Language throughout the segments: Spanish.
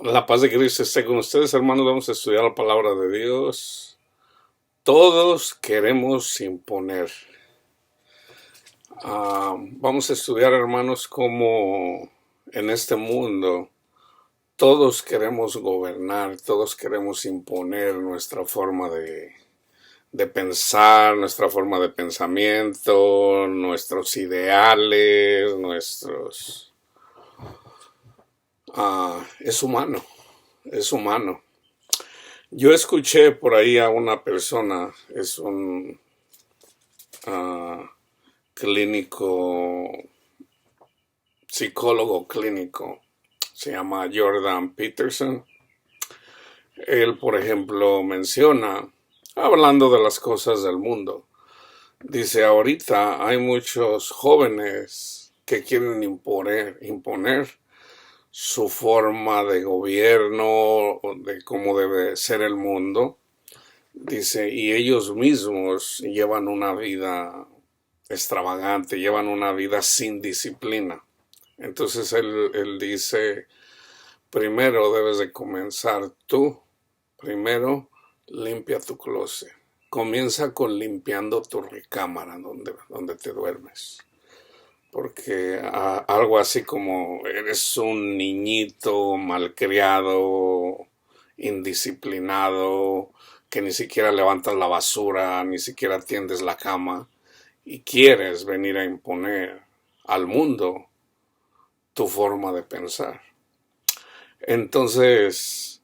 La paz de Cristo esté con ustedes, hermanos. Vamos a estudiar la palabra de Dios. Todos queremos imponer. Vamos a estudiar, hermanos, cómo en este mundo todos queremos gobernar, todos queremos imponer nuestra forma de pensar, nuestra forma de pensamiento, nuestros ideales, es humano, es humano. Yo escuché por ahí a una persona, es un clínico, psicólogo clínico, se llama Jordan Peterson. Él, por ejemplo, menciona, hablando de las cosas del mundo, dice, ahorita hay muchos jóvenes que quieren imponer su forma de gobierno, de cómo debe ser el mundo. Dice, y ellos mismos llevan una vida extravagante, llevan una vida sin disciplina. Entonces él dice, primero debes de comenzar tú, primero limpia tu closet. Comienza con limpiando tu recámara donde te duermes. Porque algo así como eres un niñito malcriado, indisciplinado, que ni siquiera levantas la basura, ni siquiera tiendes la cama, y quieres venir a imponer al mundo tu forma de pensar. Entonces,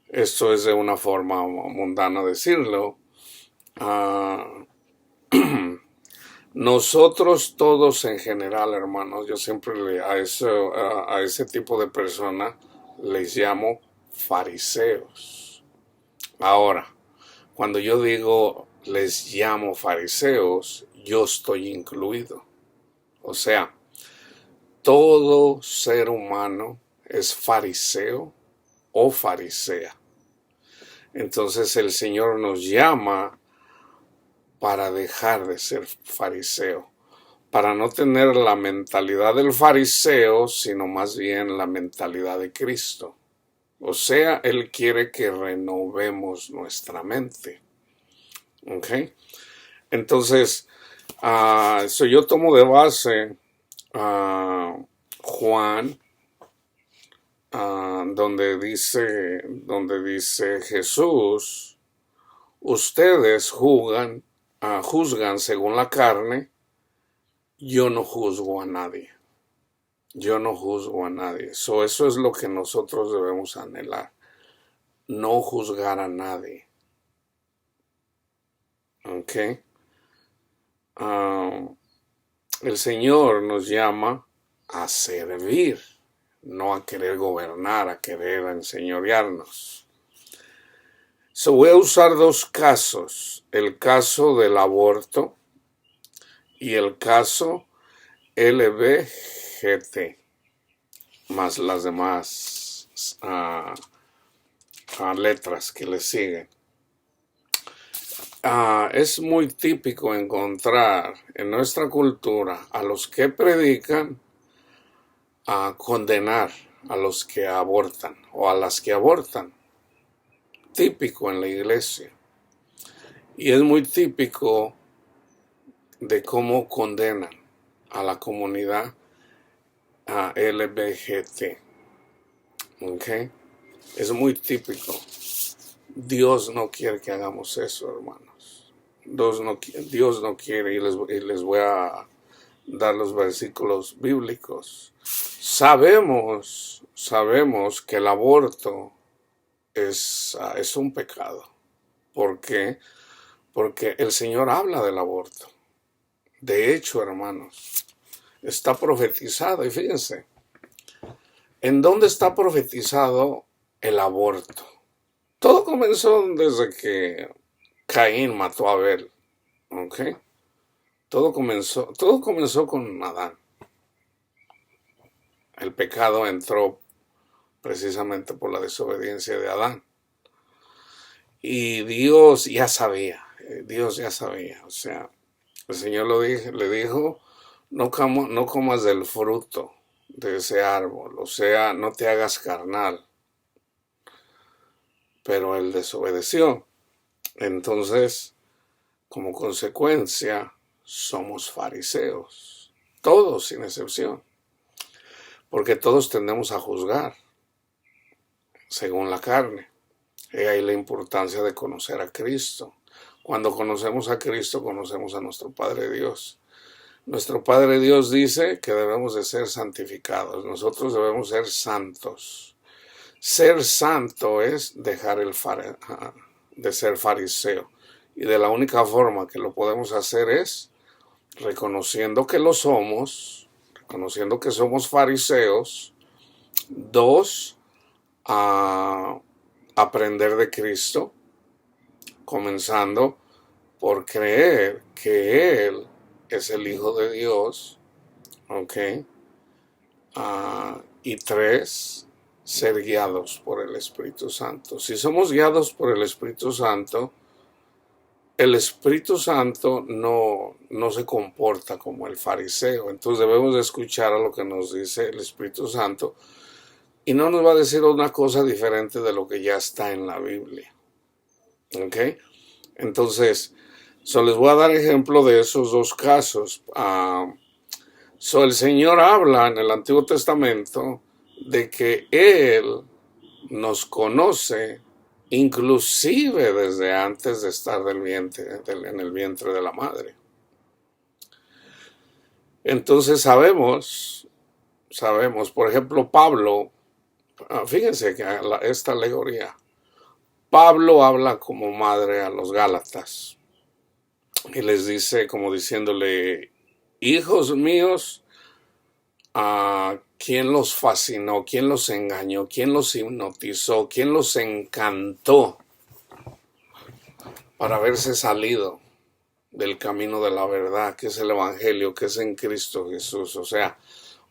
esto es de una forma mundana decirlo. Nosotros todos en general, hermanos, yo siempre a ese tipo de personas les llamo fariseos. Ahora, cuando yo digo les llamo fariseos, yo estoy incluido. O sea, todo ser humano es fariseo o farisea. Entonces el Señor nos llama para dejar de ser fariseo, para no tener la mentalidad del fariseo, sino más bien la mentalidad de Cristo. O sea, Él quiere que renovemos nuestra mente. ¿Ok? Entonces, yo tomo de base Juan, donde dice Jesús, ustedes juzgan según la carne, yo no juzgo a nadie. Yo no juzgo a nadie. Eso es lo que nosotros debemos anhelar. No juzgar a nadie. ¿Ok? El Señor nos llama a servir, no a querer gobernar, a querer enseñorearnos. Voy a usar dos casos. El caso del aborto y el caso LBGT, más las demás letras que le siguen. Es muy típico encontrar en nuestra cultura a los que predican a condenar a los que abortan o a las que abortan. Típico en la iglesia. Y es muy típico de cómo condenan a la comunidad LBGT. ¿Ok? Es muy típico. Dios no quiere que hagamos eso, hermanos. Dios no quiere, y les voy a dar los versículos bíblicos. Sabemos que el aborto es un pecado. ¿Por qué? Porque el Señor habla del aborto. De hecho, hermanos, está profetizado, y fíjense, ¿en dónde está profetizado el aborto? Todo comenzó desde que Caín mató a Abel, ¿ok? Todo comenzó con Adán. El pecado entró precisamente por la desobediencia de Adán. Y Dios ya sabía, o sea, el Señor le dijo, no comas del fruto de ese árbol, o sea, no te hagas carnal. pero él desobedeció. Entonces, como consecuencia, somos fariseos, todos sin excepción, porque todos tendemos a juzgar según la carne. Y ahí la importancia de conocer a Cristo. Cuando conocemos a Cristo, conocemos a nuestro Padre Dios. Nuestro Padre Dios dice que debemos de ser santificados. Nosotros debemos ser santos. Ser santo es dejar de ser fariseo. Y de la única forma que lo podemos hacer es reconociendo que lo somos, reconociendo que somos fariseos. Dos, a aprender de Cristo, comenzando por creer que Él es el Hijo de Dios, ¿ok? Y tres, ser guiados por el Espíritu Santo. Si somos guiados por el Espíritu Santo no se comporta como el fariseo. Entonces debemos de escuchar a lo que nos dice el Espíritu Santo y no nos va a decir una cosa diferente de lo que ya está en la Biblia. ¿Ok? Entonces, les voy a dar ejemplo de esos dos casos. El Señor habla en el Antiguo Testamento de que Él nos conoce inclusive desde antes de estar en el vientre de la madre. Entonces sabemos, por ejemplo, Pablo, fíjense que esta alegoría, Pablo habla como madre a los Gálatas y les dice como diciéndole, hijos míos, ¿quién los fascinó? ¿Quién los engañó? ¿Quién los hipnotizó? ¿Quién los encantó para haberse salido del camino de la verdad, que es el Evangelio, que es en Cristo Jesús? O sea,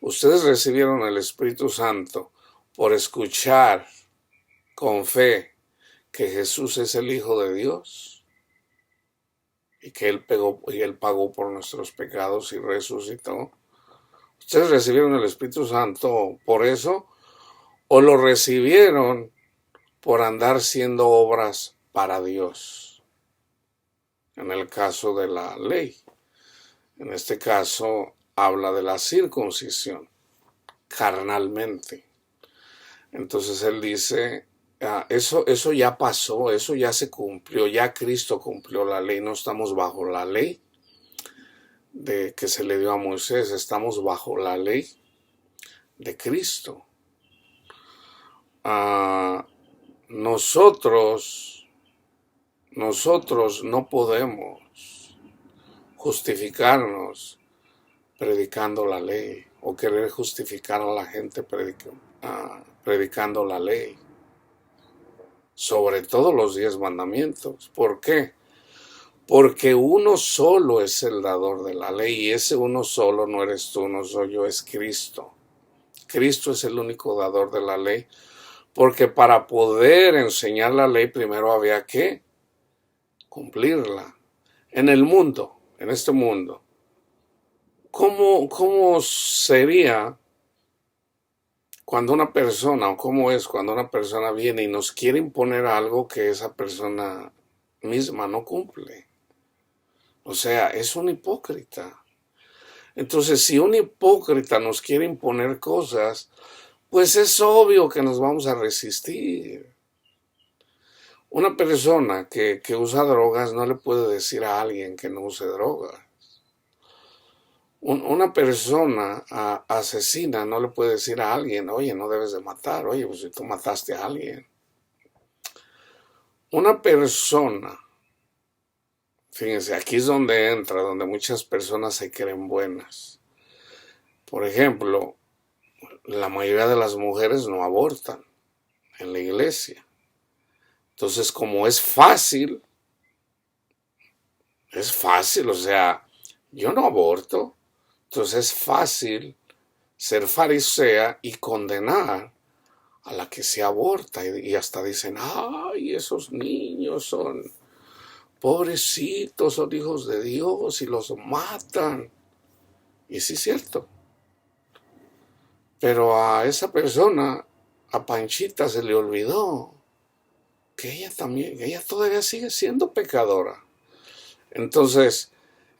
ustedes recibieron el Espíritu Santo por escuchar con fe que Jesús es el Hijo de Dios y que Él pagó por nuestros pecados y resucitó. ¿Ustedes recibieron el Espíritu Santo por eso o lo recibieron por andar haciendo obras para Dios? En el caso de la ley, en este caso habla de la circuncisión carnalmente. Entonces él dice, eso ya pasó, eso ya se cumplió, ya Cristo cumplió la ley, no estamos bajo la ley que se le dio a Moisés, estamos bajo la ley de Cristo. Nosotros no podemos justificarnos predicando la ley o querer justificar a la gente predicando la ley, sobre todo los 10 mandamientos. ¿Por qué? Porque uno solo es el dador de la ley y ese uno solo no eres tú, no soy yo, es Cristo. Cristo es el único dador de la ley, porque para poder enseñar la ley primero había que cumplirla. En el mundo, en este mundo, ¿cómo sería cuando una persona, o cómo es cuando una persona viene y nos quiere imponer algo que esa persona misma no cumple? O sea, es un hipócrita. Entonces, si un hipócrita nos quiere imponer cosas, pues es obvio que nos vamos a resistir. Una persona que usa drogas no le puede decir a alguien que no use drogas. Una persona asesina no le puede decir a alguien, oye, no debes de matar, oye, pues si tú mataste a alguien. Una persona, fíjense, aquí es donde entra, donde muchas personas se creen buenas. Por ejemplo, la mayoría de las mujeres no abortan en la iglesia. Entonces, como es fácil, o sea, yo no aborto. Entonces es fácil ser farisea y condenar a la que se aborta. Y hasta dicen, ay, esos niños son pobrecitos, son hijos de Dios y los matan. Y sí es cierto. Pero a esa persona, a Panchita, se le olvidó porque ella todavía sigue siendo pecadora. Entonces,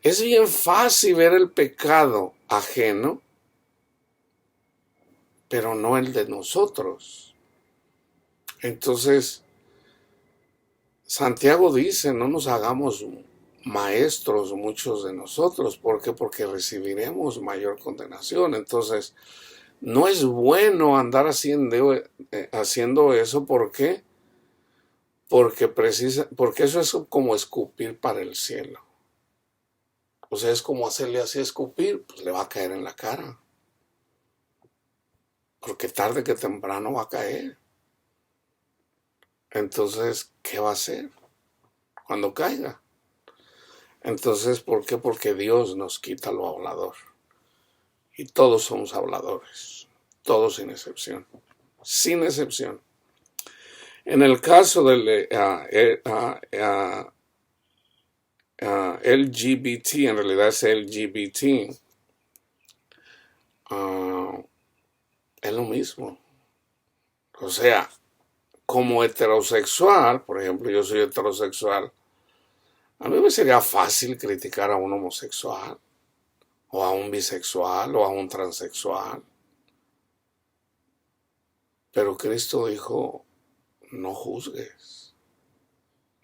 es bien fácil ver el pecado ajeno, pero no el de nosotros. Entonces, Santiago dice, no nos hagamos maestros muchos de nosotros. ¿Por qué? Porque recibiremos mayor condenación. Entonces, no es bueno andar haciendo eso. ¿Por qué? Porque eso es como escupir para el cielo. O sea, es como hacerle así escupir, pues le va a caer en la cara. Porque tarde que temprano va a caer. Entonces, ¿qué va a hacer cuando caiga? Entonces, ¿por qué? Porque Dios nos quita lo hablador. Y todos somos habladores. Todos sin excepción. Sin excepción. En el caso del LGBT, en realidad es LGBT, es lo mismo. O sea, como heterosexual, por ejemplo, yo soy heterosexual, a mí me sería fácil criticar a un homosexual, o a un bisexual, o a un transexual. Pero Cristo dijo, no juzgues,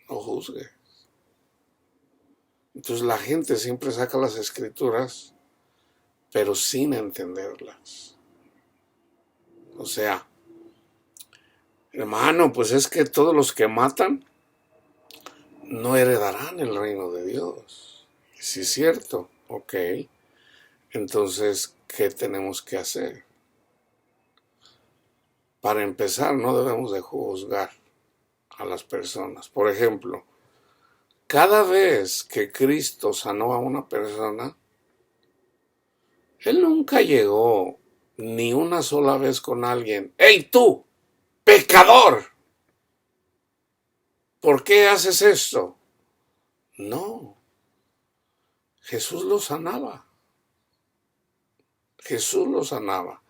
no juzgues. Entonces la gente siempre saca las escrituras, pero sin entenderlas. O sea, hermano, pues es que todos los que matan no heredarán el reino de Dios. Sí es cierto, ok. Entonces, ¿qué tenemos que hacer? Para empezar, no debemos de juzgar a las personas. Por ejemplo, cada vez que Cristo sanó a una persona, Él nunca llegó ni una sola vez con alguien. ¡Hey tú, pecador! ¿Por qué haces esto? No, Jesús lo sanaba. Jesús lo sanaba.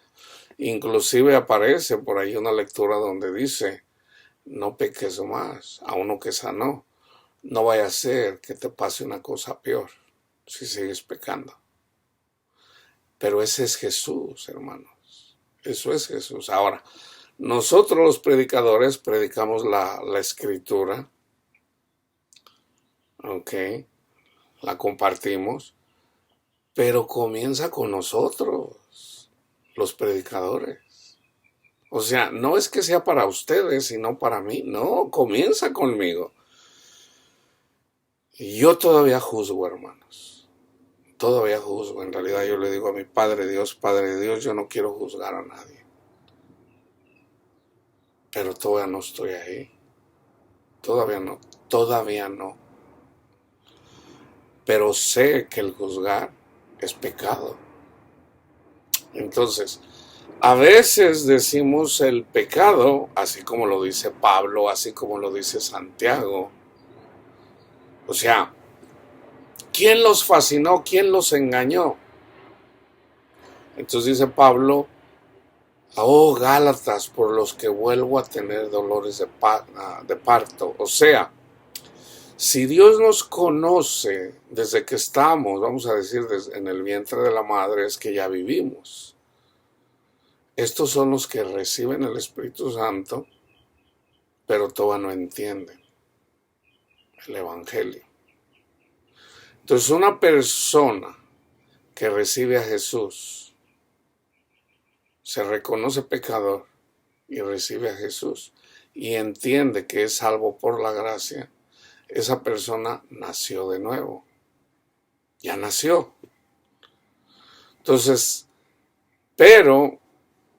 Inclusive aparece por ahí una lectura donde dice, no peques más a uno que sanó. No vaya a ser que te pase una cosa peor si sigues pecando. Pero ese es Jesús, hermanos. Eso es Jesús. Ahora, nosotros los predicadores predicamos la escritura. Ok, la compartimos. Pero comienza con nosotros, los predicadores. O sea, no es que sea para ustedes, sino para mí. No, comienza conmigo. Y yo todavía juzgo, hermanos. Todavía juzgo. En realidad yo le digo a mi Padre Dios, yo no quiero juzgar a nadie. Pero todavía no estoy ahí. Todavía no. Pero sé que el juzgar es pecado. Entonces, a veces decimos el pecado, así como lo dice Pablo, así como lo dice Santiago. O sea, ¿quién los fascinó? ¿Quién los engañó? Entonces dice Pablo, oh Gálatas, por los que vuelvo a tener dolores de parto. O sea, si Dios nos conoce desde que estamos, vamos a decir, en el vientre de la madre, es que ya vivimos. Estos son los que reciben el Espíritu Santo, pero todavía no entienden el Evangelio. Entonces, una persona que recibe a Jesús, se reconoce pecador y recibe a Jesús y entiende que es salvo por la gracia, esa persona nació de nuevo. Ya nació. Entonces, pero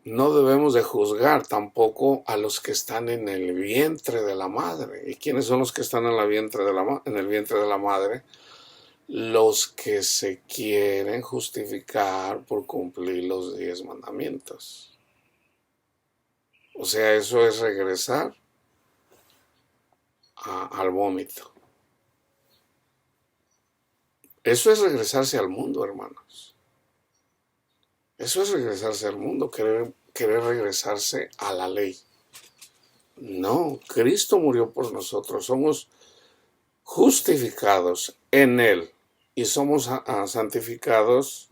no debemos de juzgar tampoco a los que están en el vientre de la madre. ¿Y quiénes son los que están en el vientre de la madre? Los que se quieren justificar por cumplir los 10 mandamientos. O sea, eso es regresar al vómito. Eso es regresarse al mundo, hermanos. Eso es regresarse al mundo, querer regresarse a la ley. No, Cristo murió por nosotros. Somos justificados en Él y somos santificados,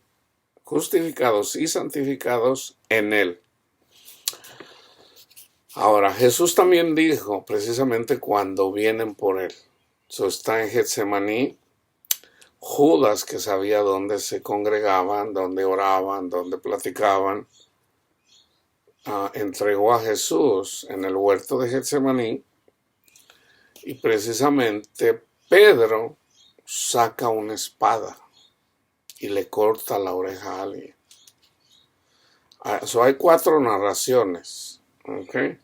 justificados y santificados en Él. Ahora, Jesús también dijo, precisamente cuando vienen por Él. Eso está en Getsemaní. Judas, que sabía dónde se congregaban, dónde oraban, dónde platicaban, entregó a Jesús en el huerto de Getsemaní, y precisamente Pedro saca una espada y le corta la oreja a alguien. Hay 4 narraciones. ¿Okay?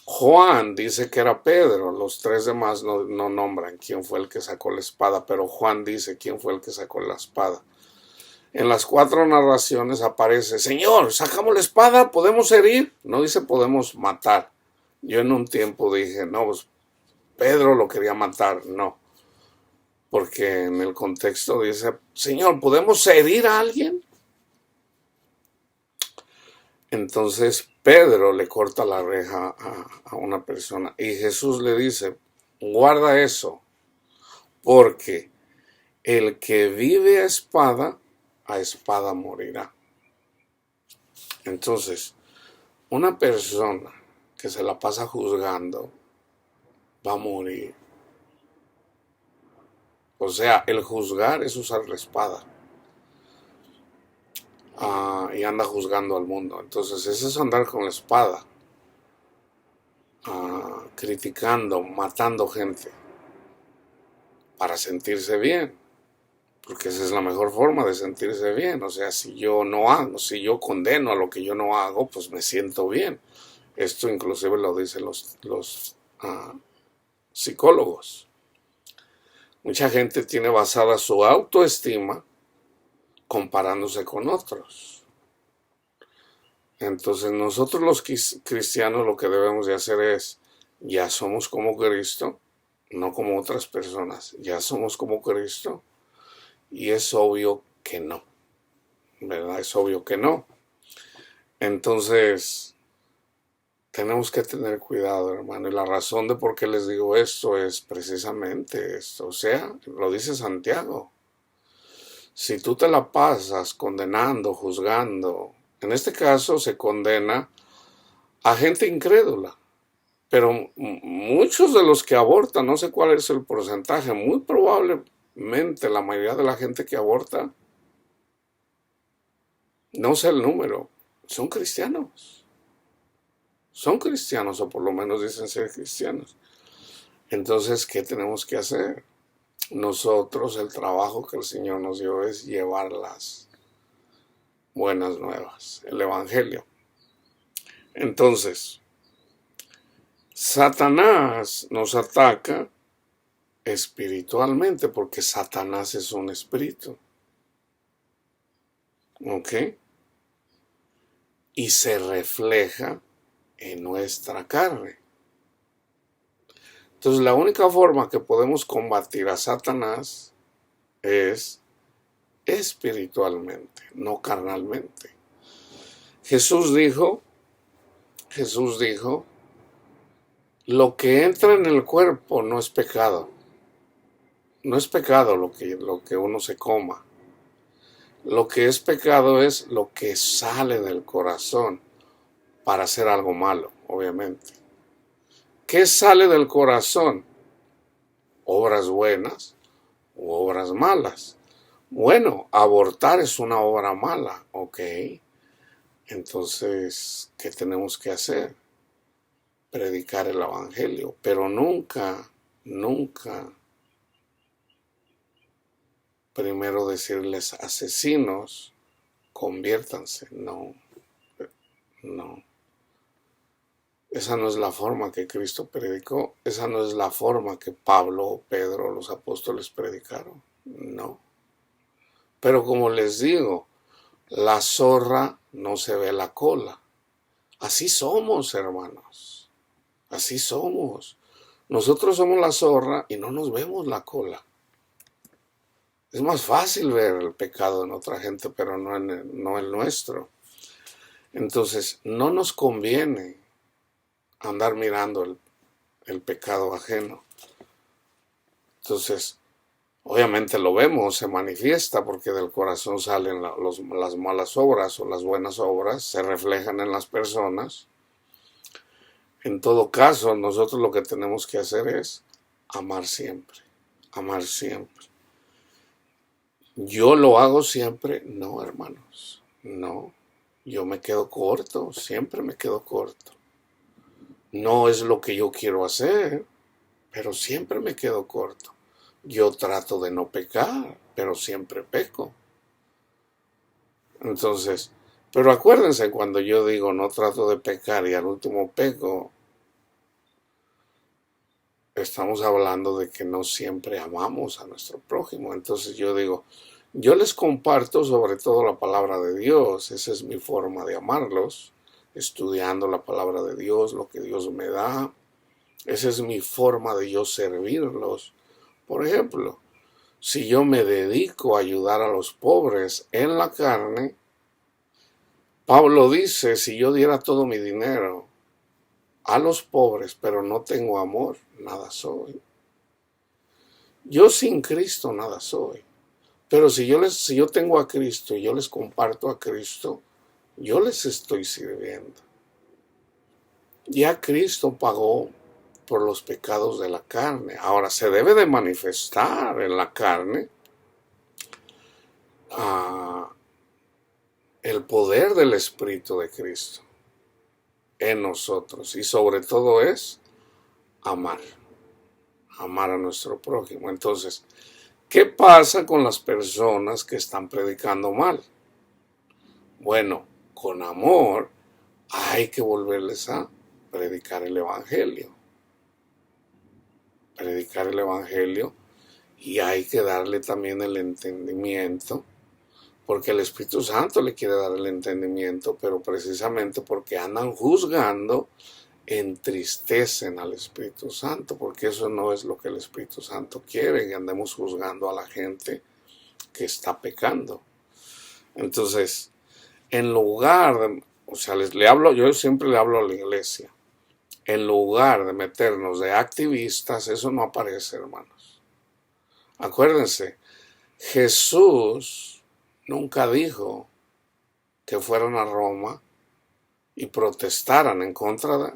Juan dice que era Pedro, los 3 demás no nombran quién fue el que sacó la espada, pero Juan dice quién fue el que sacó la espada. En las 4 narraciones aparece, Señor, sacamos la espada, ¿podemos herir? No dice podemos matar. Yo en un tiempo dije, no, pues Pedro lo quería matar, no. Porque en el contexto dice, Señor, ¿podemos herir a alguien? Entonces Pedro le corta la oreja a una persona y Jesús le dice, guarda eso, porque el que vive a espada morirá. Entonces, una persona que se la pasa juzgando va a morir. O sea, el juzgar es usar la espada. Y anda juzgando al mundo. Entonces, ese es andar con la espada. Criticando, matando gente. Para sentirse bien. Porque esa es la mejor forma de sentirse bien. O sea, si yo condeno a lo que yo no hago, pues me siento bien. Esto inclusive lo dicen los psicólogos. Mucha gente tiene basada su autoestima comparándose con otros. Entonces nosotros los cristianos lo que debemos de hacer es, ya somos como Cristo, no como otras personas, ya somos como Cristo, y es obvio que no, ¿verdad? Es obvio que no. Entonces, tenemos que tener cuidado, hermano, y la razón de por qué les digo esto es precisamente esto. O sea, lo dice Santiago. Si tú te la pasas condenando, juzgando, en este caso se condena a gente incrédula, pero muchos de los que abortan, no sé cuál es el porcentaje, muy probablemente la mayoría de la gente que aborta, no sé el número, son cristianos. Son cristianos, o por lo menos dicen ser cristianos. Entonces, ¿qué tenemos que hacer? Nosotros, el trabajo que el Señor nos dio es llevar las buenas nuevas, el Evangelio. Entonces, Satanás nos ataca espiritualmente porque Satanás es un espíritu. ¿Ok? Y se refleja en nuestra carne. Entonces, la única forma que podemos combatir a Satanás es espiritualmente, no carnalmente. Jesús dijo, lo que entra en el cuerpo no es pecado. No es pecado lo que uno se coma. Lo que es pecado es lo que sale del corazón para hacer algo malo, obviamente. ¿Qué sale del corazón? Obras buenas u obras malas. Bueno, abortar es una obra mala, ¿ok? Entonces, ¿qué tenemos que hacer? Predicar el Evangelio, pero nunca primero decirles asesinos, conviértanse. No. Esa no es la forma que Cristo predicó, esa no es la forma que Pablo, Pedro, los apóstoles predicaron. No. Pero como les digo, la zorra no se ve la cola. Así somos, hermanos. Así somos. Nosotros somos la zorra y no nos vemos la cola. Es más fácil ver el pecado en otra gente, pero no el nuestro. Entonces, no nos conviene andar mirando el pecado ajeno. Entonces, obviamente lo vemos, se manifiesta porque del corazón salen las malas obras o las buenas obras, se reflejan en las personas. En todo caso, nosotros lo que tenemos que hacer es amar siempre, amar siempre. ¿Yo lo hago siempre? No, hermanos, no. Yo me quedo corto, siempre me quedo corto. No es lo que yo quiero hacer, pero siempre me quedo corto. Yo trato de no pecar, pero siempre peco. Entonces, pero acuérdense, cuando yo digo no trato de pecar y al último peco, estamos hablando de que no siempre amamos a nuestro prójimo. Entonces yo digo, yo les comparto sobre todo la palabra de Dios. Esa es mi forma de amarlos, estudiando la palabra de Dios, lo que Dios me da. Esa es mi forma de yo servirlos. Por ejemplo, si yo me dedico a ayudar a los pobres en la carne, Pablo dice, si yo diera todo mi dinero a los pobres, pero no tengo amor, nada soy. Yo sin Cristo nada soy. Pero si yo tengo a Cristo y yo les comparto a Cristo, yo les estoy sirviendo. Ya Cristo pagó por los pecados de la carne. Ahora se debe de manifestar en la carne el poder del Espíritu de Cristo en nosotros. Y sobre todo es amar a nuestro prójimo. Entonces, ¿qué pasa con las personas que están predicando mal? Bueno, con amor hay que volverles a predicar el Evangelio. Predicar el Evangelio, y hay que darle también el entendimiento, porque el Espíritu Santo le quiere dar el entendimiento, pero precisamente porque andan juzgando, entristecen al Espíritu Santo, porque eso no es lo que el Espíritu Santo quiere, que andemos juzgando a la gente que está pecando. Entonces, en lugar de, yo siempre le hablo a la iglesia, en lugar de meternos de activistas, eso no aparece, hermanos. Acuérdense, Jesús nunca dijo que fueran a Roma y protestaran en contra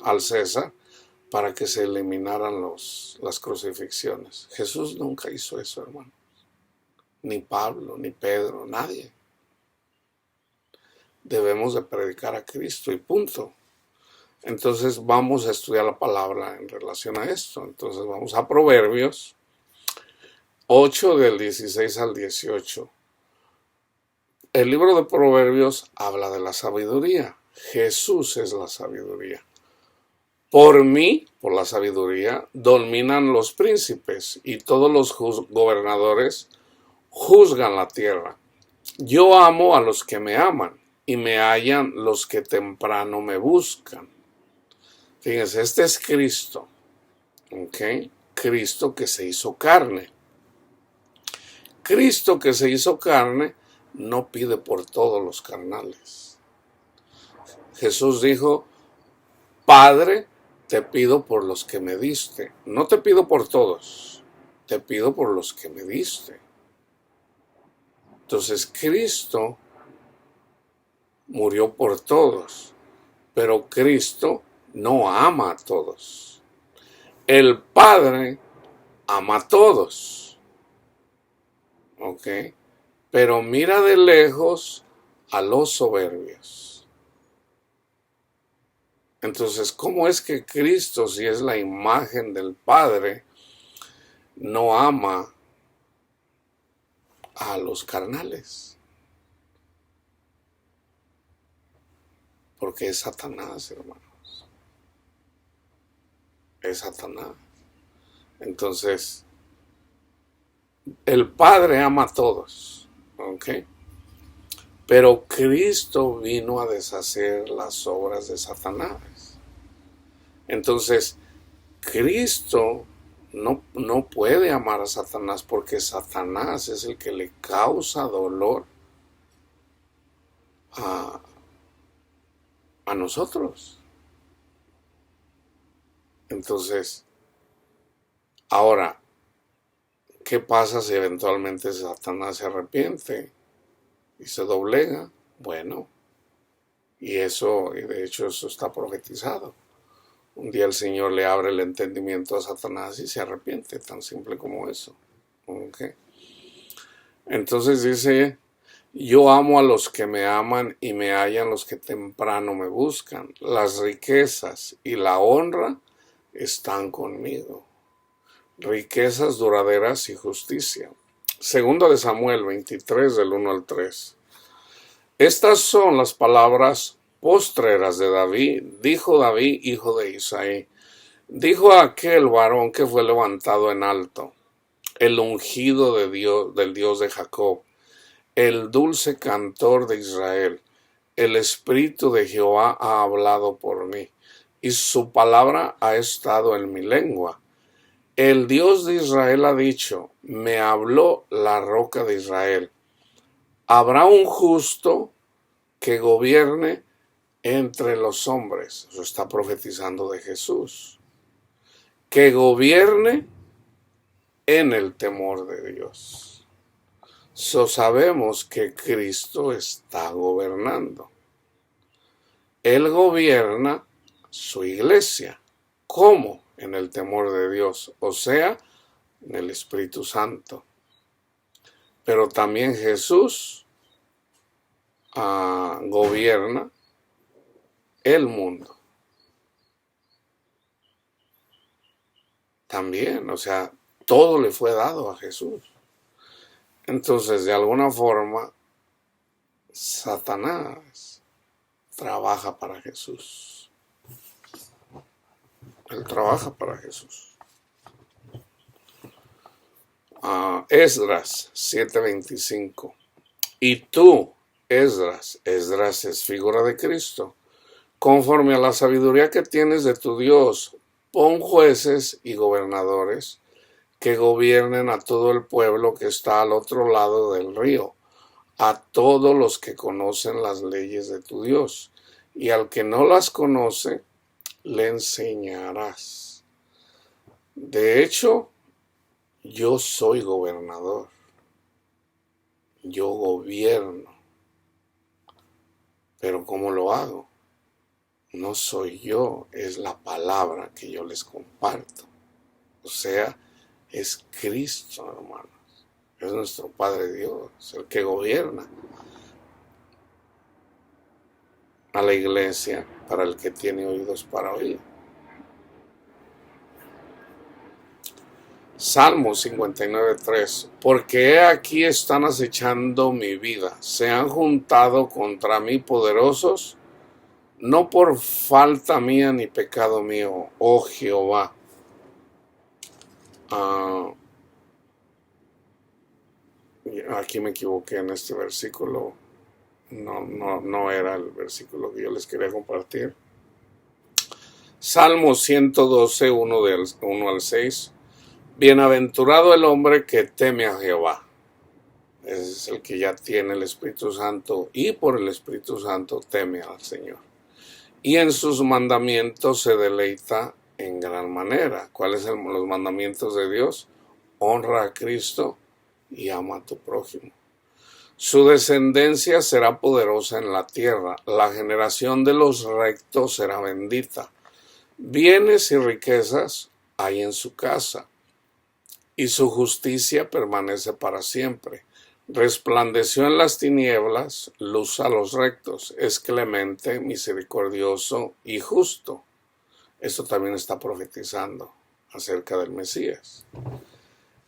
al César para que se eliminaran las crucifixiones. Jesús nunca hizo eso, hermanos. Ni Pablo, ni Pedro, nadie. Debemos de predicar a Cristo y punto. Entonces vamos a estudiar la palabra en relación a esto. Entonces vamos a Proverbios 8 del 16 al 18. El libro de Proverbios habla de la sabiduría. Jesús es la sabiduría. Por mí, por la sabiduría, dominan los príncipes y todos los gobernadores juzgan la tierra. Yo amo a los que me aman y me hallan los que temprano me buscan. Fíjense, este es Cristo, ¿ok? Cristo que se hizo carne. Cristo que se hizo carne no pide por todos los carnales. Jesús dijo, Padre, te pido por los que me diste. No te pido por todos, te pido por los que me diste. Entonces Cristo murió por todos, pero Cristo no ama a todos. El Padre ama a todos, ¿ok? Pero mira de lejos a los soberbios. Entonces, ¿cómo es que Cristo, si es la imagen del Padre, no ama a los carnales? Porque es Satanás, hermanos. Es Satanás. Entonces, el Padre ama a todos, ¿ok? Pero Cristo vino a deshacer las obras de Satanás. Entonces, Cristo no puede amar a Satanás porque Satanás es el que le causa dolor a nosotros. Entonces, ahora, ¿qué pasa si eventualmente Satanás se arrepiente y se doblega? Bueno, y de hecho eso está profetizado. Un día el Señor le abre el entendimiento a Satanás y se arrepiente, tan simple como eso. ¿Okay? Entonces dice, yo amo a los que me aman y me hallan los que temprano me buscan. Las riquezas y la honra están conmigo. Riquezas duraderas y justicia. Segundo de Samuel 23, del 1 al 3. Estas son las palabras postreras de David. Dijo David, hijo de Isaí. Dijo a aquel varón que fue levantado en alto, el ungido de Dios, del Dios de Jacob, el dulce cantor de Israel. El Espíritu de Jehová ha hablado por mí, y su palabra ha estado en mi lengua. El Dios de Israel ha dicho, me habló la roca de Israel. Habrá un justo que gobierne entre los hombres. Eso está profetizando de Jesús. Que gobierne en el temor de Dios. Sabemos que Cristo está gobernando. Él gobierna su iglesia. ¿Cómo? En el temor de Dios, o sea, en el Espíritu Santo. Pero también Jesús gobierna el mundo. También, o sea, todo le fue dado a Jesús. Entonces, de alguna forma, Satanás trabaja para Jesús. Él trabaja para Jesús. Esdras 7:25. Y tú, Esdras es figura de Cristo, conforme a la sabiduría que tienes de tu Dios, pon jueces y gobernadores que gobiernen a todo el pueblo que está al otro lado del río, a todos los que conocen las leyes de tu Dios, y al que no las conoce, le enseñarás. De hecho, yo soy gobernador. Yo gobierno. Pero ¿cómo lo hago? No soy yo, es la palabra que yo les comparto. O sea, es Cristo, hermanos. Es nuestro Padre Dios, el que gobierna a la iglesia para el que tiene oídos para oír. Salmo 59:3. Porque he aquí están acechando mi vida, se han juntado contra mí poderosos, no por falta mía ni pecado mío, oh Jehová. Aquí me equivoqué en este versículo. No era el versículo que yo les quería compartir. Salmo 112, 1 al 6. Bienaventurado el hombre que teme a Jehová. Ese es el que ya tiene el Espíritu Santo y por el Espíritu Santo teme al Señor. Y en sus mandamientos se deleita en gran manera. ¿Cuáles son los mandamientos de Dios? Honra a Cristo y ama a tu prójimo. Su descendencia será poderosa en la tierra. La generación de los rectos será bendita. Bienes y riquezas hay en su casa, y su justicia permanece para siempre. Resplandeció en las tinieblas, luz a los rectos, es clemente, misericordioso y justo. Esto también está profetizando acerca del Mesías.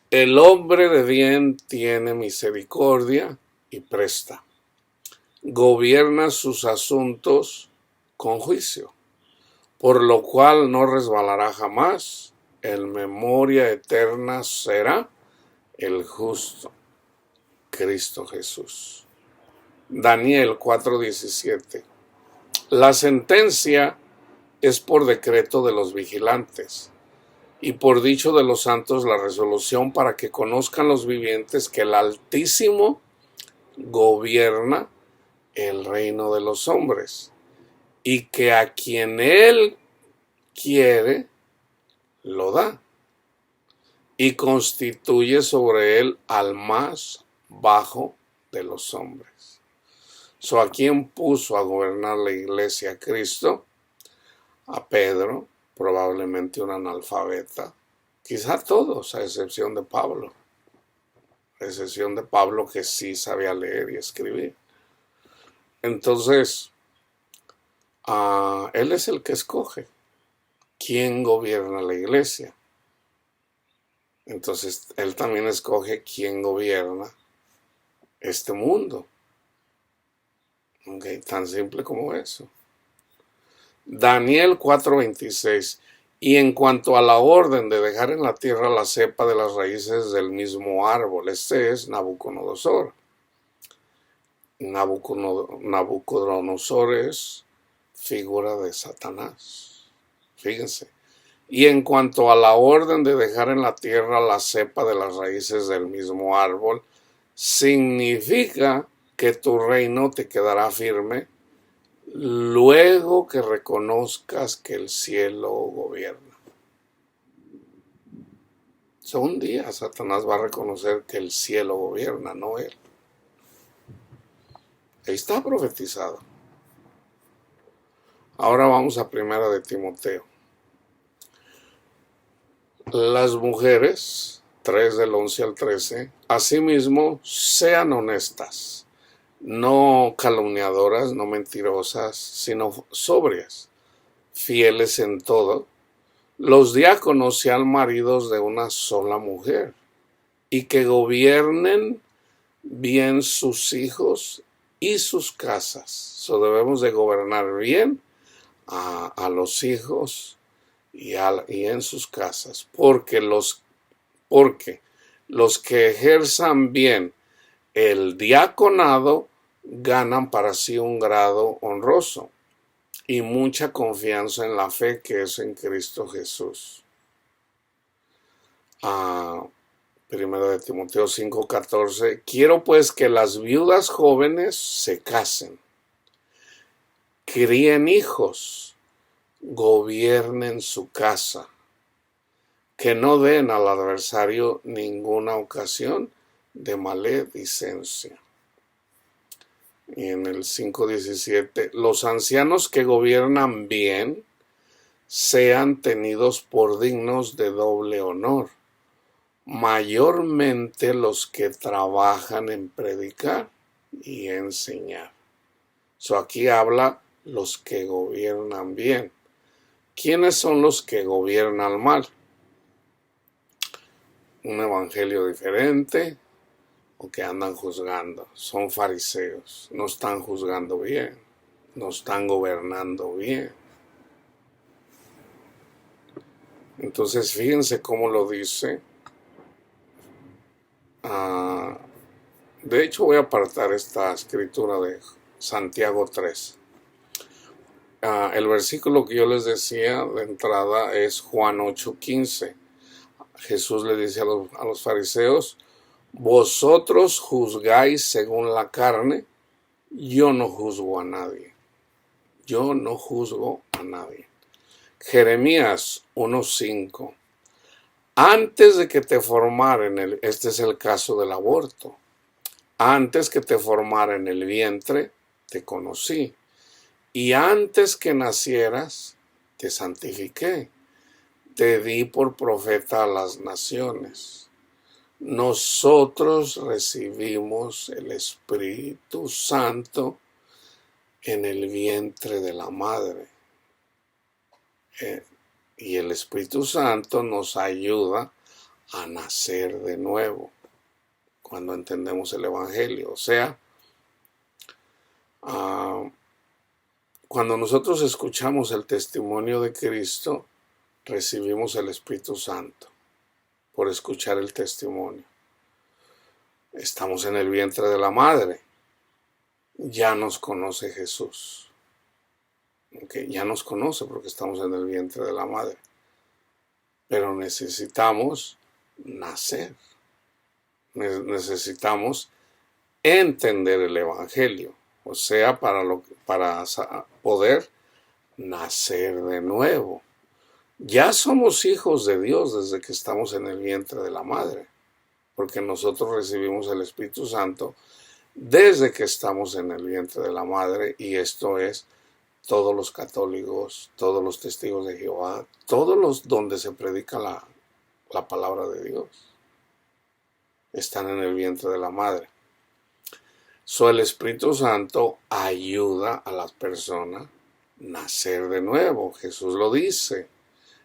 El hombre de bien tiene misericordia y presta. Gobierna sus asuntos con juicio, por lo cual no resbalará jamás. En memoria eterna será el justo, Cristo Jesús. Daniel 4:17. La sentencia es por decreto de los vigilantes, y por dicho de los santos la resolución para que conozcan los vivientes que el Altísimo gobierna el reino de los hombres, y que a quien Él quiere lo da y constituye sobre él al más bajo de los hombres. ¿A quién puso a gobernar la iglesia? Cristo. A Pedro, probablemente un analfabeta, quizá todos, a excepción de Pablo. A excepción de Pablo, que sí sabía leer y escribir. Entonces, él es el que escoge quién gobierna la iglesia. Entonces, él también escoge quién gobierna este mundo. Okay, tan simple como eso. Daniel 4:26. Y en cuanto a la orden de dejar en la tierra la cepa de las raíces del mismo árbol, este es Nabucodonosor. Nabucodonosor es figura de Satanás. Fíjense. Y en cuanto a la orden de dejar en la tierra la cepa de las raíces del mismo árbol, significa que tu reino te quedará firme luego que reconozcas que el cielo gobierna. Un día Satanás va a reconocer que el cielo gobierna, no él. Ahí está profetizado. Ahora vamos a Primera de Timoteo. Las mujeres, 3 del 11 al 13, asimismo sean honestas, no calumniadoras, no mentirosas, sino sobrias, fieles en todo. Los diáconos sean maridos de una sola mujer y que gobiernen bien sus hijos y sus casas. Debemos de gobernar bien a los hijos y en sus casas, porque los que ejerzan bien el diaconado ganan para sí un grado honroso y mucha confianza en la fe que es en Cristo Jesús. Primero de Timoteo 5:14. Quiero pues que las viudas jóvenes se casen, críen hijos, gobiernen su casa, que no den al adversario ninguna ocasión de maledicencia. Y en el 5:17, los ancianos que gobiernan bien sean tenidos por dignos de doble honor, mayormente los que trabajan en predicar y enseñar. Aquí habla los que gobiernan bien. ¿Quiénes son los que gobiernan mal? Un evangelio diferente o que andan juzgando. Son fariseos, no están juzgando bien, no están gobernando bien. Entonces fíjense cómo lo dice. De hecho voy a apartar esta escritura de Santiago 3. El versículo que yo les decía de entrada es Juan 8:15. Jesús le dice a los fariseos: vosotros juzgáis según la carne, yo no juzgo a nadie. Yo no juzgo a nadie. Jeremías 1:5. Antes de que te formara este es el caso del aborto. Antes que te formara en el vientre, te conocí. Y antes que nacieras, te santifiqué. Te di por profeta a las naciones. Nosotros recibimos el Espíritu Santo en el vientre de la madre. Y el Espíritu Santo nos ayuda a nacer de nuevo cuando entendemos el Evangelio. O sea, cuando nosotros escuchamos el testimonio de Cristo, recibimos el Espíritu Santo por escuchar el testimonio. Estamos en el vientre de la madre. Ya nos conoce Jesús. Ya nos conoce porque estamos en el vientre de la madre. Pero necesitamos nacer. Necesitamos entender el Evangelio. O sea, para poder nacer de nuevo. Ya somos hijos de Dios desde que estamos en el vientre de la madre, porque nosotros recibimos el Espíritu Santo desde que estamos en el vientre de la madre, y esto es todos los católicos, todos los testigos de Jehová, todos los donde se predica la palabra de Dios, están en el vientre de la madre. El Espíritu Santo ayuda a las personas a nacer de nuevo. Jesús lo dice.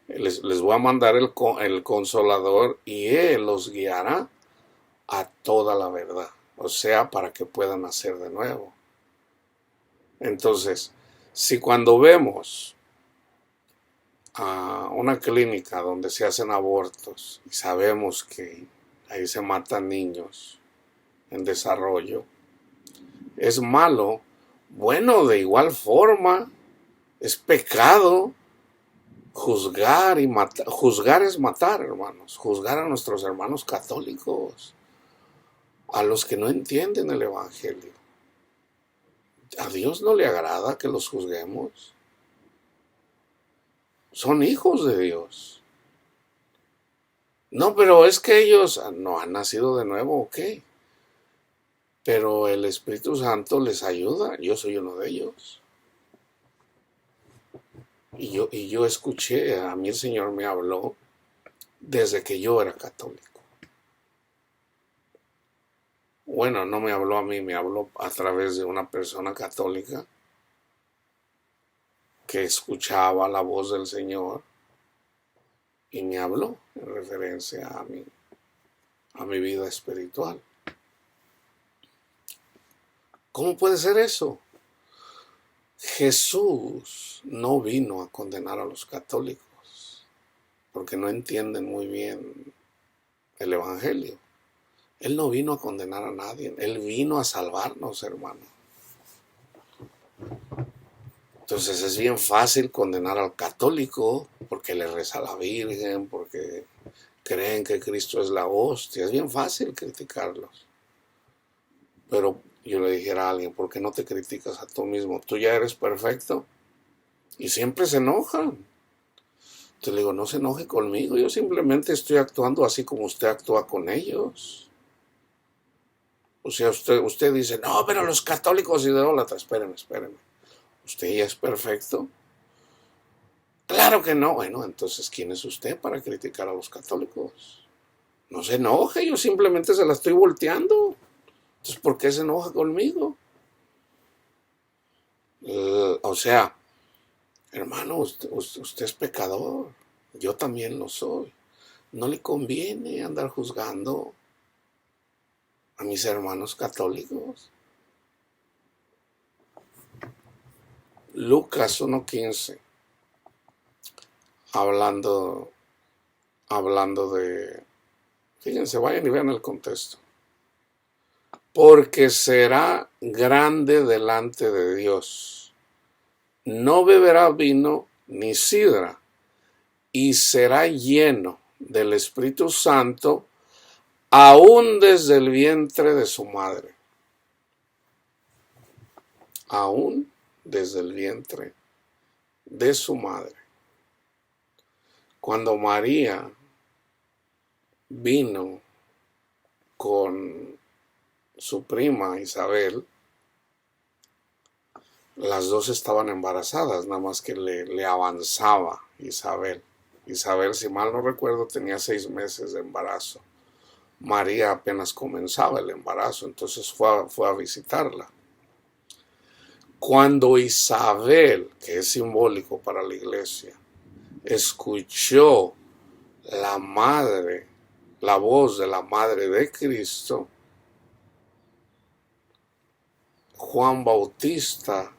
Les voy a mandar el Consolador y Él los guiará a toda la verdad. O sea, para que puedan nacer de nuevo. Entonces, si cuando vemos a una clínica donde se hacen abortos y sabemos que ahí se matan niños en desarrollo, es malo, bueno, de igual forma, es pecado juzgar y matar. Juzgar es matar, hermanos. Juzgar a nuestros hermanos católicos, a los que no entienden el Evangelio. A Dios no le agrada que los juzguemos. Son hijos de Dios. No, pero es que ellos no han nacido de nuevo, ok. Pero el Espíritu Santo les ayuda. Yo soy uno de ellos. Y yo escuché, a mí el Señor me habló desde que yo era católico. Bueno, no me habló a mí, me habló a través de una persona católica que escuchaba la voz del Señor y me habló en referencia a mi vida espiritual. ¿Cómo puede ser eso? Jesús no vino a condenar a los católicos porque no entienden muy bien el Evangelio. Él no vino a condenar a nadie, Él vino a salvarnos, hermano. Entonces es bien fácil condenar al católico porque le reza a la Virgen, porque creen que Cristo es la hostia. Es bien fácil criticarlos. Pero yo le dijera a alguien, ¿por qué no te criticas a tú mismo? Tú ya eres perfecto. Y siempre se enojan. Entonces le digo, no se enoje conmigo, yo simplemente estoy actuando así como usted actúa con ellos. O sea, usted dice, no, pero los católicos idólatras, espéreme. ¿Usted ya es perfecto? Claro que no. Bueno, entonces, ¿quién es usted para criticar a los católicos? No se enoje, yo simplemente se la estoy volteando. Entonces, ¿por qué se enoja conmigo? O sea, hermano, usted es pecador. Yo también lo soy. No le conviene andar juzgando a mis hermanos católicos. Lucas 1:15, hablando de, fíjense, vayan y vean el contexto. Porque será grande delante de Dios. No beberá vino ni sidra, y será lleno del Espíritu Santo aún desde el vientre de su madre. Aún desde el vientre de su madre. Cuando María vino con su prima Isabel, las dos estaban embarazadas, nada más que le avanzaba Isabel. Isabel, si mal no recuerdo, tenía 6 meses de embarazo. María apenas comenzaba el embarazo, entonces fue a visitarla. Cuando Isabel, que es simbólico para la iglesia, escuchó la voz de la madre de Cristo, Juan Bautista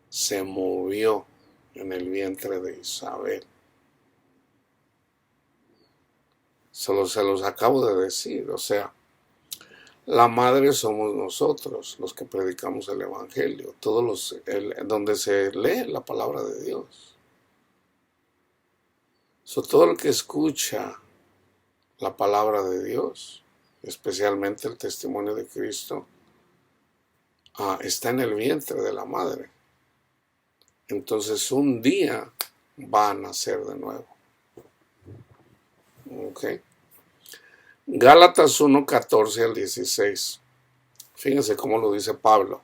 se movió en el vientre de Isabel. Solo se los acabo de decir, o sea, la madre somos nosotros, los que predicamos el Evangelio, donde se lee la palabra de Dios. Todo el que escucha la palabra de Dios, especialmente el testimonio de Cristo, está en el vientre de la madre. Entonces un día va a nacer de nuevo. ¿Ok? Gálatas 1, 14 al 16. Fíjense cómo lo dice Pablo.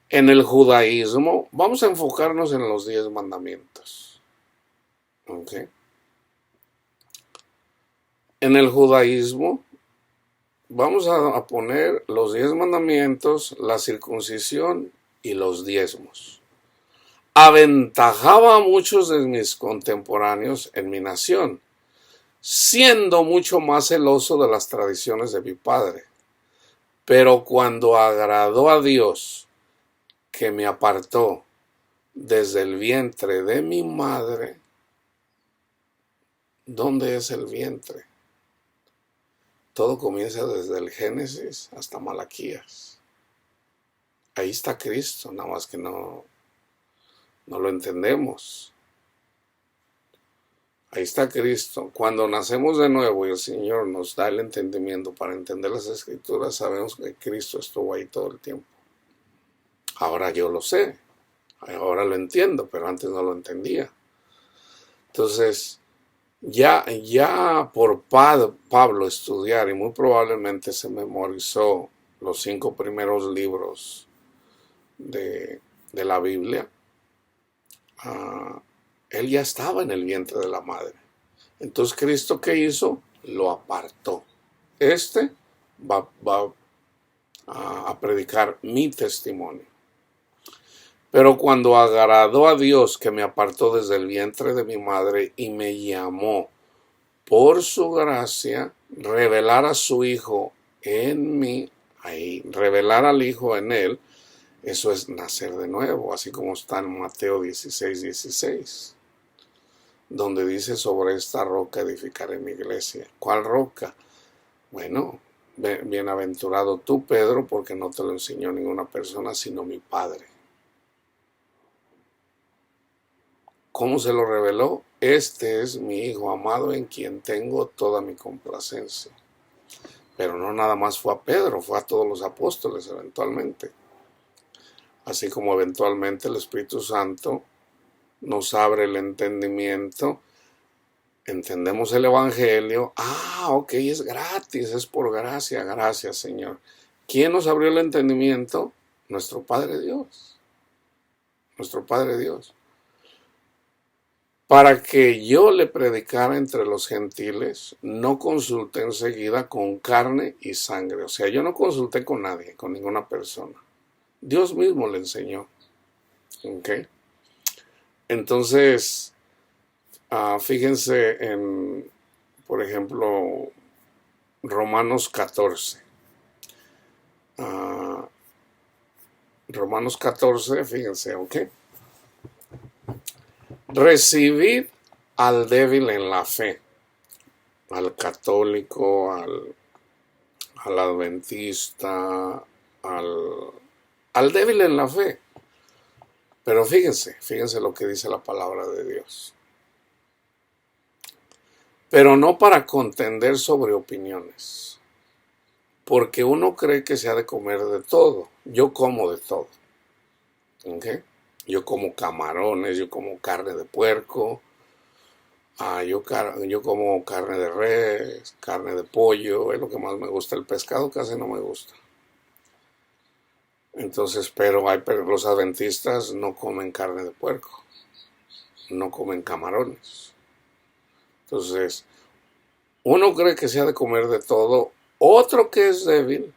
En el judaísmo, vamos a enfocarnos en los 10 mandamientos. ¿Ok? En el judaísmo, vamos a poner los 10 mandamientos, la circuncisión y los diezmos. Aventajaba a muchos de mis contemporáneos en mi nación, siendo mucho más celoso de las tradiciones de mi padre. Pero cuando agradó a Dios, que me apartó desde el vientre de mi madre, ¿dónde es el vientre? Todo comienza desde el Génesis hasta Malaquías. Ahí está Cristo, nada más que no lo entendemos. Ahí está Cristo. Cuando nacemos de nuevo y el Señor nos da el entendimiento para entender las Escrituras, sabemos que Cristo estuvo ahí todo el tiempo. Ahora yo lo sé, ahora lo entiendo, pero antes no lo entendía. Entonces, ya por Pablo estudiar, y muy probablemente se memorizó los 5 primeros libros de la Biblia, él ya estaba en el vientre de la madre. Entonces, ¿Cristo qué hizo? Lo apartó. Va a predicar mi testimonio. Pero cuando agradó a Dios, que me apartó desde el vientre de mi madre y me llamó por su gracia, revelar a su Hijo en mí, ahí, revelar al Hijo en él, eso es nacer de nuevo, así como está en Mateo 16, 16, donde dice: sobre esta roca edificaré mi iglesia. ¿Cuál roca? Bueno, bienaventurado tú, Pedro, porque no te lo enseñó ninguna persona, sino mi Padre. ¿Cómo se lo reveló? Este es mi Hijo amado en quien tengo toda mi complacencia. Pero no nada más fue a Pedro, fue a todos los apóstoles eventualmente. Así como eventualmente el Espíritu Santo nos abre el entendimiento, entendemos el Evangelio. Ok, es gratis, es por gracia, gracias Señor. ¿Quién nos abrió el entendimiento? Nuestro Padre Dios. Nuestro Padre Dios. Para que yo le predicara entre los gentiles, no consulté enseguida con carne y sangre. O sea, yo no consulté con nadie, con ninguna persona. Dios mismo le enseñó. ¿Ok? Entonces, fíjense en, por ejemplo, Romanos 14. Romanos 14, fíjense, ¿ok? Recibid al débil en la fe, al católico, al adventista, al débil en la fe. Pero fíjense lo que dice la palabra de Dios. Pero no para contender sobre opiniones, porque uno cree que se ha de comer de todo. Yo como de todo. ¿Ok? Yo como camarones, yo como carne de puerco, yo como carne de res, carne de pollo, es lo que más me gusta. El pescado casi no me gusta. Entonces, pero los adventistas no comen carne de puerco, no comen camarones. Entonces, uno cree que se ha de comer de todo, otro que es débil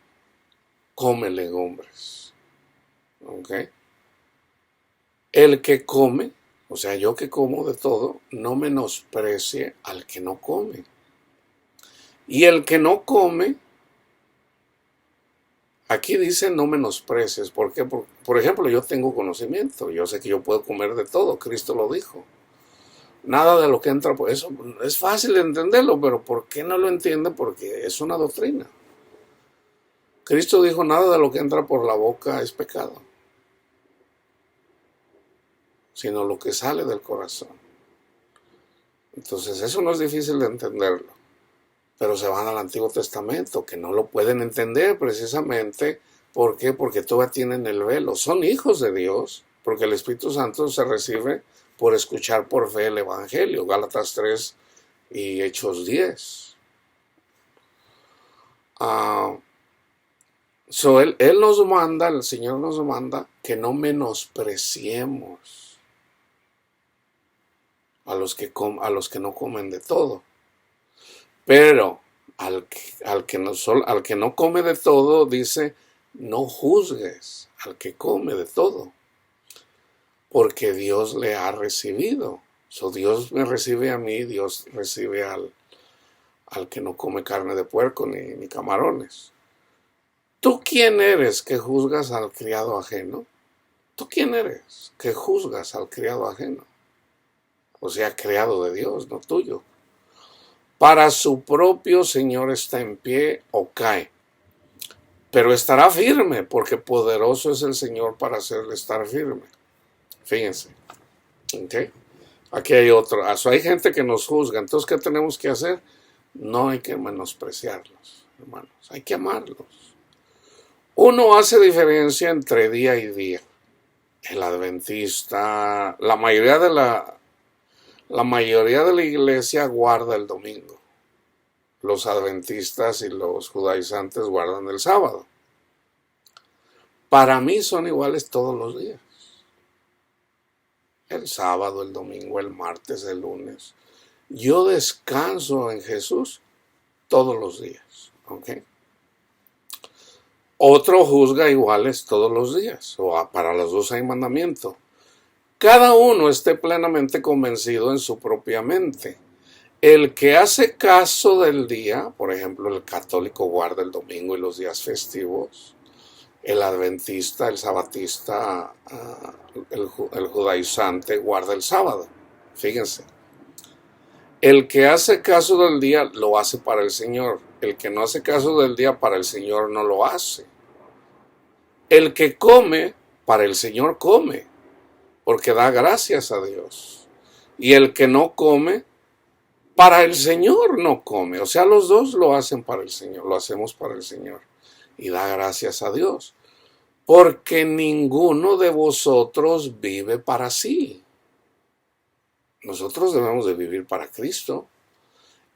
come legumbres. ¿Ok? El que come, o sea, yo que como de todo, no menosprecie al que no come. Y el que no come, aquí dice no menosprecies. ¿Por qué? Por ejemplo, yo tengo conocimiento, yo sé que yo puedo comer de todo, Cristo lo dijo. Nada de lo que entra por eso, es fácil de entenderlo, pero ¿por qué no lo entiende? Porque es una doctrina. Cristo dijo: nada de lo que entra por la boca es pecado, sino lo que sale del corazón. Entonces eso no es difícil de entenderlo, pero se van al Antiguo Testamento, que no lo pueden entender precisamente. ¿Por qué? Porque todavía tienen el velo. Son hijos de Dios, porque el Espíritu Santo se recibe por escuchar por fe el Evangelio, Gálatas 3 y Hechos 10. Él nos manda, el Señor nos manda que no menospreciemos a los que no comen de todo. Pero al que no come de todo, dice, no juzgues al que come de todo, porque Dios le ha recibido. Dios me recibe a mí, Dios recibe al que no come carne de puerco ni camarones. ¿Tú quién eres que juzgas al criado ajeno? ¿Tú quién eres que juzgas al criado ajeno? O sea, criado de Dios, no tuyo. Para su propio Señor está en pie o cae, pero estará firme, porque poderoso es el Señor para hacerle estar firme. Fíjense. ¿Okay? Aquí hay otro. Hay gente que nos juzga. Entonces, ¿qué tenemos que hacer? No hay que menospreciarlos, hermanos. Hay que amarlos. Uno hace diferencia entre día y día. El adventista, la mayoría de la iglesia guarda el domingo. Los adventistas y los judaizantes guardan el sábado. Para mí son iguales todos los días. El sábado, el domingo, el martes, el lunes. Yo descanso en Jesús todos los días. ¿Okay? Otro juzga iguales todos los días. Para los dos hay mandamiento. Cada uno esté plenamente convencido en su propia mente. El que hace caso del día, por ejemplo, el católico guarda el domingo y los días festivos. El adventista, el sabatista, el judaizante guarda el sábado. Fíjense. El que hace caso del día lo hace para el Señor. El que no hace caso del día para el Señor no lo hace. El que come, para el Señor come, porque da gracias a Dios. Y el que no come, para el Señor no come. O sea, los dos lo hacen para el Señor, lo hacemos para el Señor. Y da gracias a Dios. Porque ninguno de vosotros vive para sí. Nosotros debemos de vivir para Cristo.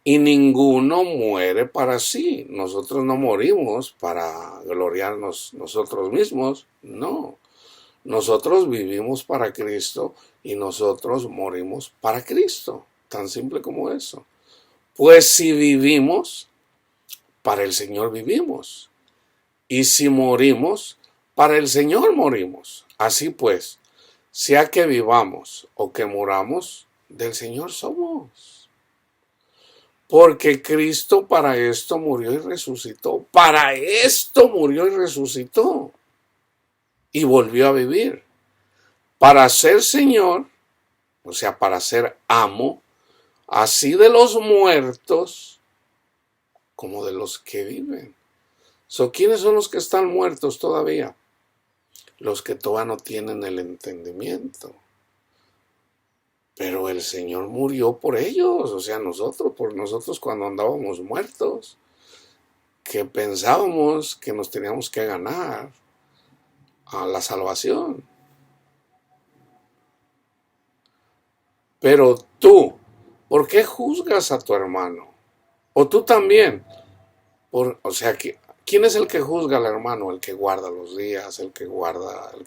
Y ninguno muere para sí. Nosotros no morimos para gloriarnos nosotros mismos. No. Nosotros vivimos para Cristo y nosotros morimos para Cristo. Tan simple como eso. Pues si vivimos, para el Señor vivimos. Y si morimos, para el Señor morimos. Así pues, sea que vivamos o que muramos, del Señor somos. Porque Cristo para esto murió y resucitó. Para esto murió y resucitó. Y volvió a vivir. Para ser Señor, o sea, para ser amo, así de los muertos como de los que viven. ¿Quiénes son los que están muertos todavía? Los que todavía no tienen el entendimiento. Pero el Señor murió por ellos, o sea, por nosotros cuando andábamos muertos, que pensábamos que nos teníamos que ganar a la salvación. Pero tú, ¿por qué juzgas a tu hermano? O tú también. ¿Quién es el que juzga al hermano? El que guarda los días, el que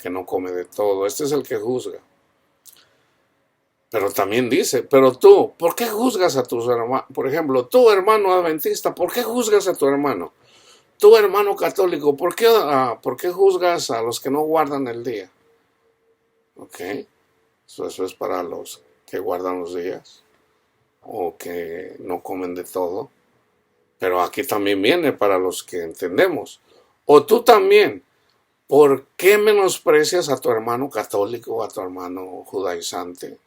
no come de todo. Este es el que juzga. Pero también dice, pero tú, ¿por qué juzgas a tus hermanos? Por ejemplo, tú, hermano adventista, ¿por qué juzgas a tu hermano? Tú, hermano católico, ¿por qué juzgas a los que no guardan el día? ¿Ok? Eso es para los que guardan los días o que no comen de todo. Pero aquí también viene para los que entendemos. O tú también, ¿por qué menosprecias a tu hermano católico o a tu hermano judaizante?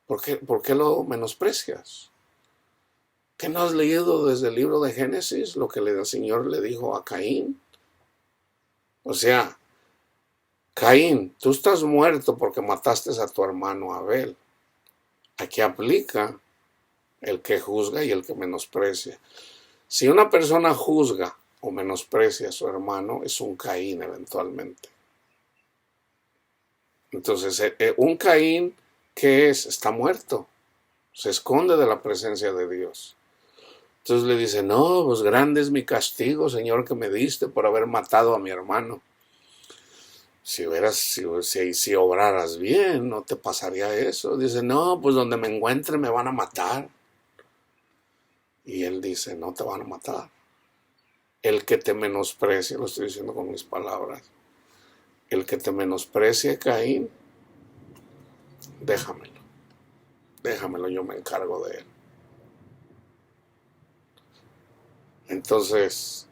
¿Por qué lo menosprecias? ¿Qué no has leído desde el libro de Génesis lo que el Señor le dijo a Caín? O sea, Caín, tú estás muerto porque mataste a tu hermano Abel. Aquí aplica el que juzga y el que menosprecia. Si una persona juzga o menosprecia a su hermano, es un Caín eventualmente. Entonces, un Caín ¿qué es? Está muerto. Se esconde de la presencia de Dios. Entonces le dice, no, pues grande es mi castigo, Señor, que me diste por haber matado a mi hermano. Si obraras bien, no te pasaría eso. Dice, no, pues donde me encuentre me van a matar. Y él dice, no te van a matar. El que te menosprecia, lo estoy diciendo con mis palabras, el que te menosprecie, Caín, déjamelo, yo me encargo de él. Entonces,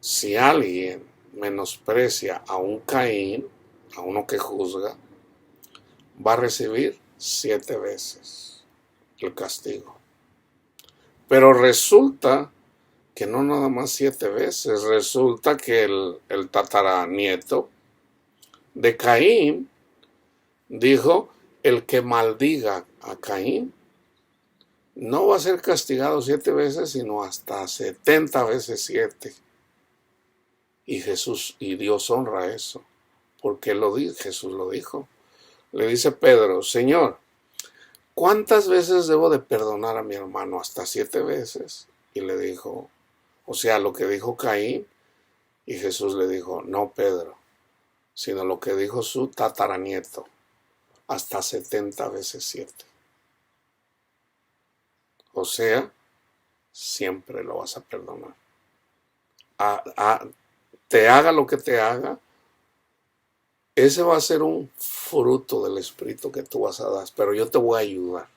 si alguien menosprecia a un Caín, a uno que juzga, va a recibir 7 veces el castigo. Pero resulta que no nada más 7 veces, resulta que el tataranieto de Caín dijo, el que maldiga a Caín no va a ser castigado 7 veces, sino hasta 70 veces 7. Y Dios honra eso, porque Jesús lo dijo. Le dice Pedro, Señor, ¿cuántas veces debo de perdonar a mi hermano? Hasta 7 veces. Y le dijo, o sea, lo que dijo Caín, y Jesús le dijo, no Pedro, sino lo que dijo su tataranieto, hasta 70 veces 7. O sea, siempre lo vas a perdonar. Te haga lo que te haga, ese va a ser un fruto del Espíritu que tú vas a dar. Pero yo te voy a ayudar.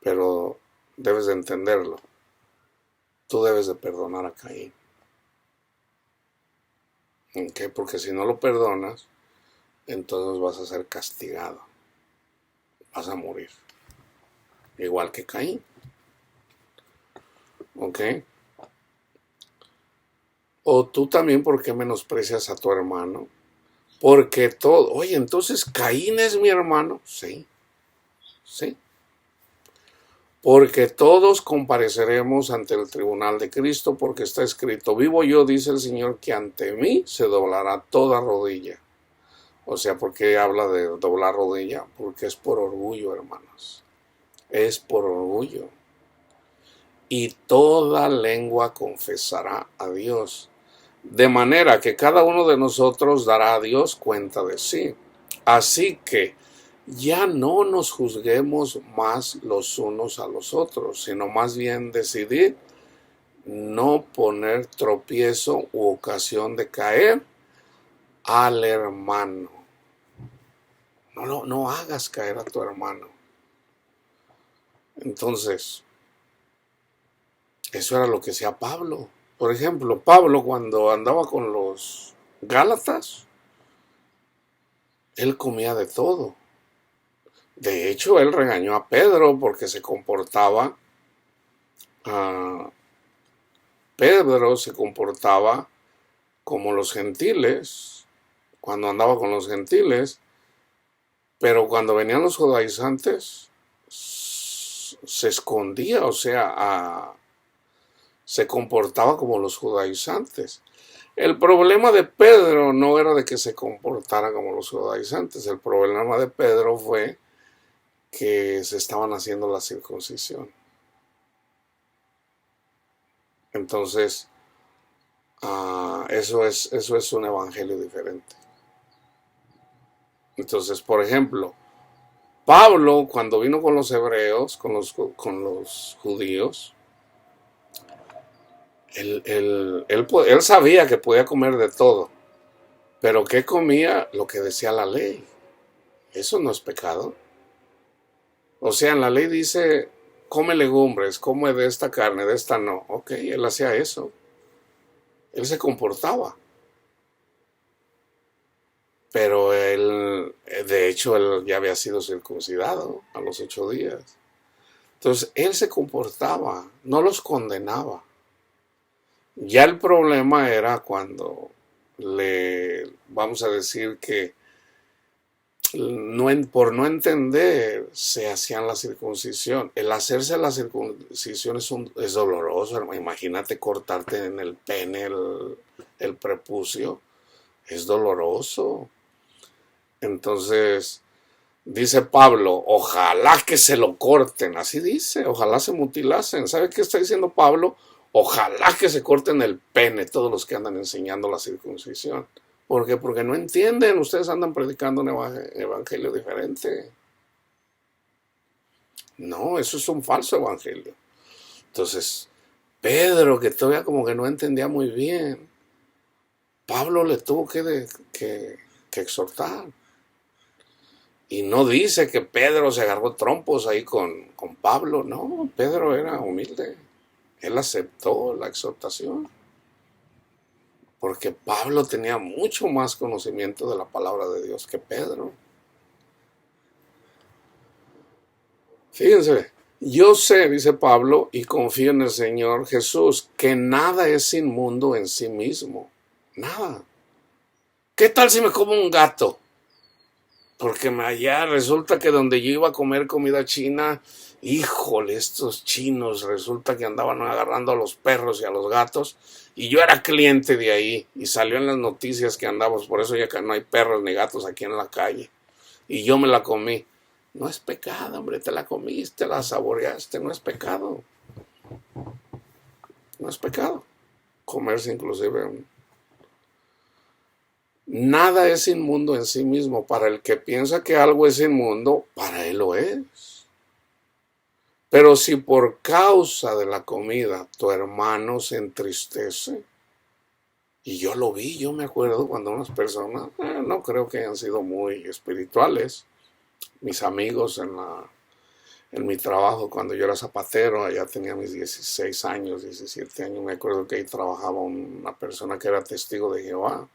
Pero debes de entenderlo. Tú debes de perdonar a Caín. ¿Ok? Porque si no lo perdonas, entonces vas a ser castigado. Vas a morir. Igual que Caín. ¿Ok? O tú también, ¿por qué menosprecias a tu hermano? Porque todo, oye, entonces Caín es mi hermano. Sí. Porque todos compareceremos ante el tribunal de Cristo, porque está escrito, vivo yo, dice el Señor, que ante mí se doblará toda rodilla. O sea, ¿por qué habla de doblar rodilla? Porque es por orgullo, hermanos. Es por orgullo. Y toda lengua confesará a Dios. De manera que cada uno de nosotros dará a Dios cuenta de sí. Así que ya no nos juzguemos más los unos a los otros, sino más bien decidir no poner tropiezo u ocasión de caer al hermano. No hagas caer a tu hermano. Entonces, eso era lo que hacía Pablo. Por ejemplo, Pablo cuando andaba con los Gálatas, él comía de todo. De hecho, él regañó a Pedro porque Pedro se comportaba como los gentiles, cuando andaba con los gentiles, pero cuando venían los judaizantes, se escondía, o sea, se comportaba como los judaizantes. El problema de Pedro no era de que se comportara como los judaizantes, el problema de Pedro fue que se estaban haciendo la circuncisión. Entonces, eso es un evangelio diferente. Entonces, por ejemplo, Pablo, cuando vino con los hebreos, con los judíos, él sabía que podía comer de todo, pero ¿qué comía? Lo que decía la ley. Eso no es pecado. O sea, en la ley dice, come legumbres, come de esta carne, de esta no. Ok, él hacía eso. Él se comportaba. Pero de hecho, él ya había sido circuncidado a los 8 días. Entonces, él se comportaba, no los condenaba. Ya el problema era cuando vamos a decir que por no entender, se hacían la circuncisión. El hacerse la circuncisión es doloroso, hermano. Imagínate cortarte en el pene el prepucio. Es doloroso. Entonces, dice Pablo, ojalá que se lo corten, así dice, ojalá se mutilasen. ¿Sabe qué está diciendo Pablo? Ojalá que se corten el pene todos los que andan enseñando la circuncisión. ¿Por qué? Porque no entienden, ustedes andan predicando un evangelio diferente. No, eso es un falso evangelio. Entonces, Pedro, que todavía como que no entendía muy bien, Pablo le tuvo que exhortar. Y no dice que Pedro se agarró trompos ahí con Pablo, no, Pedro era humilde, él aceptó la exhortación, porque Pablo tenía mucho más conocimiento de la palabra de Dios que Pedro. Fíjense, yo sé, dice Pablo, y confío en el Señor Jesús, que nada es inmundo en sí mismo, nada. ¿Qué tal si me como un gato? Porque allá resulta que donde yo iba a comer comida china, híjole, estos chinos resulta que andaban agarrando a los perros y a los gatos, y yo era cliente de ahí, y salió en las noticias que andamos, por eso ya que no hay perros ni gatos aquí en la calle, y yo me la comí. No es pecado, hombre, te la comiste, la saboreaste, no es pecado, no es pecado. Comerse inclusive. Nada es inmundo en sí mismo. Para el que piensa que algo es inmundo, para él lo es. Pero si por causa de la comida tu hermano se entristece, y yo lo vi, yo me acuerdo cuando unas personas, no creo que hayan sido muy espirituales, mis amigos en mi trabajo, cuando yo era zapatero, allá tenía mis 16 años, 17 años, me acuerdo que ahí trabajaba una persona que era testigo de Jehová.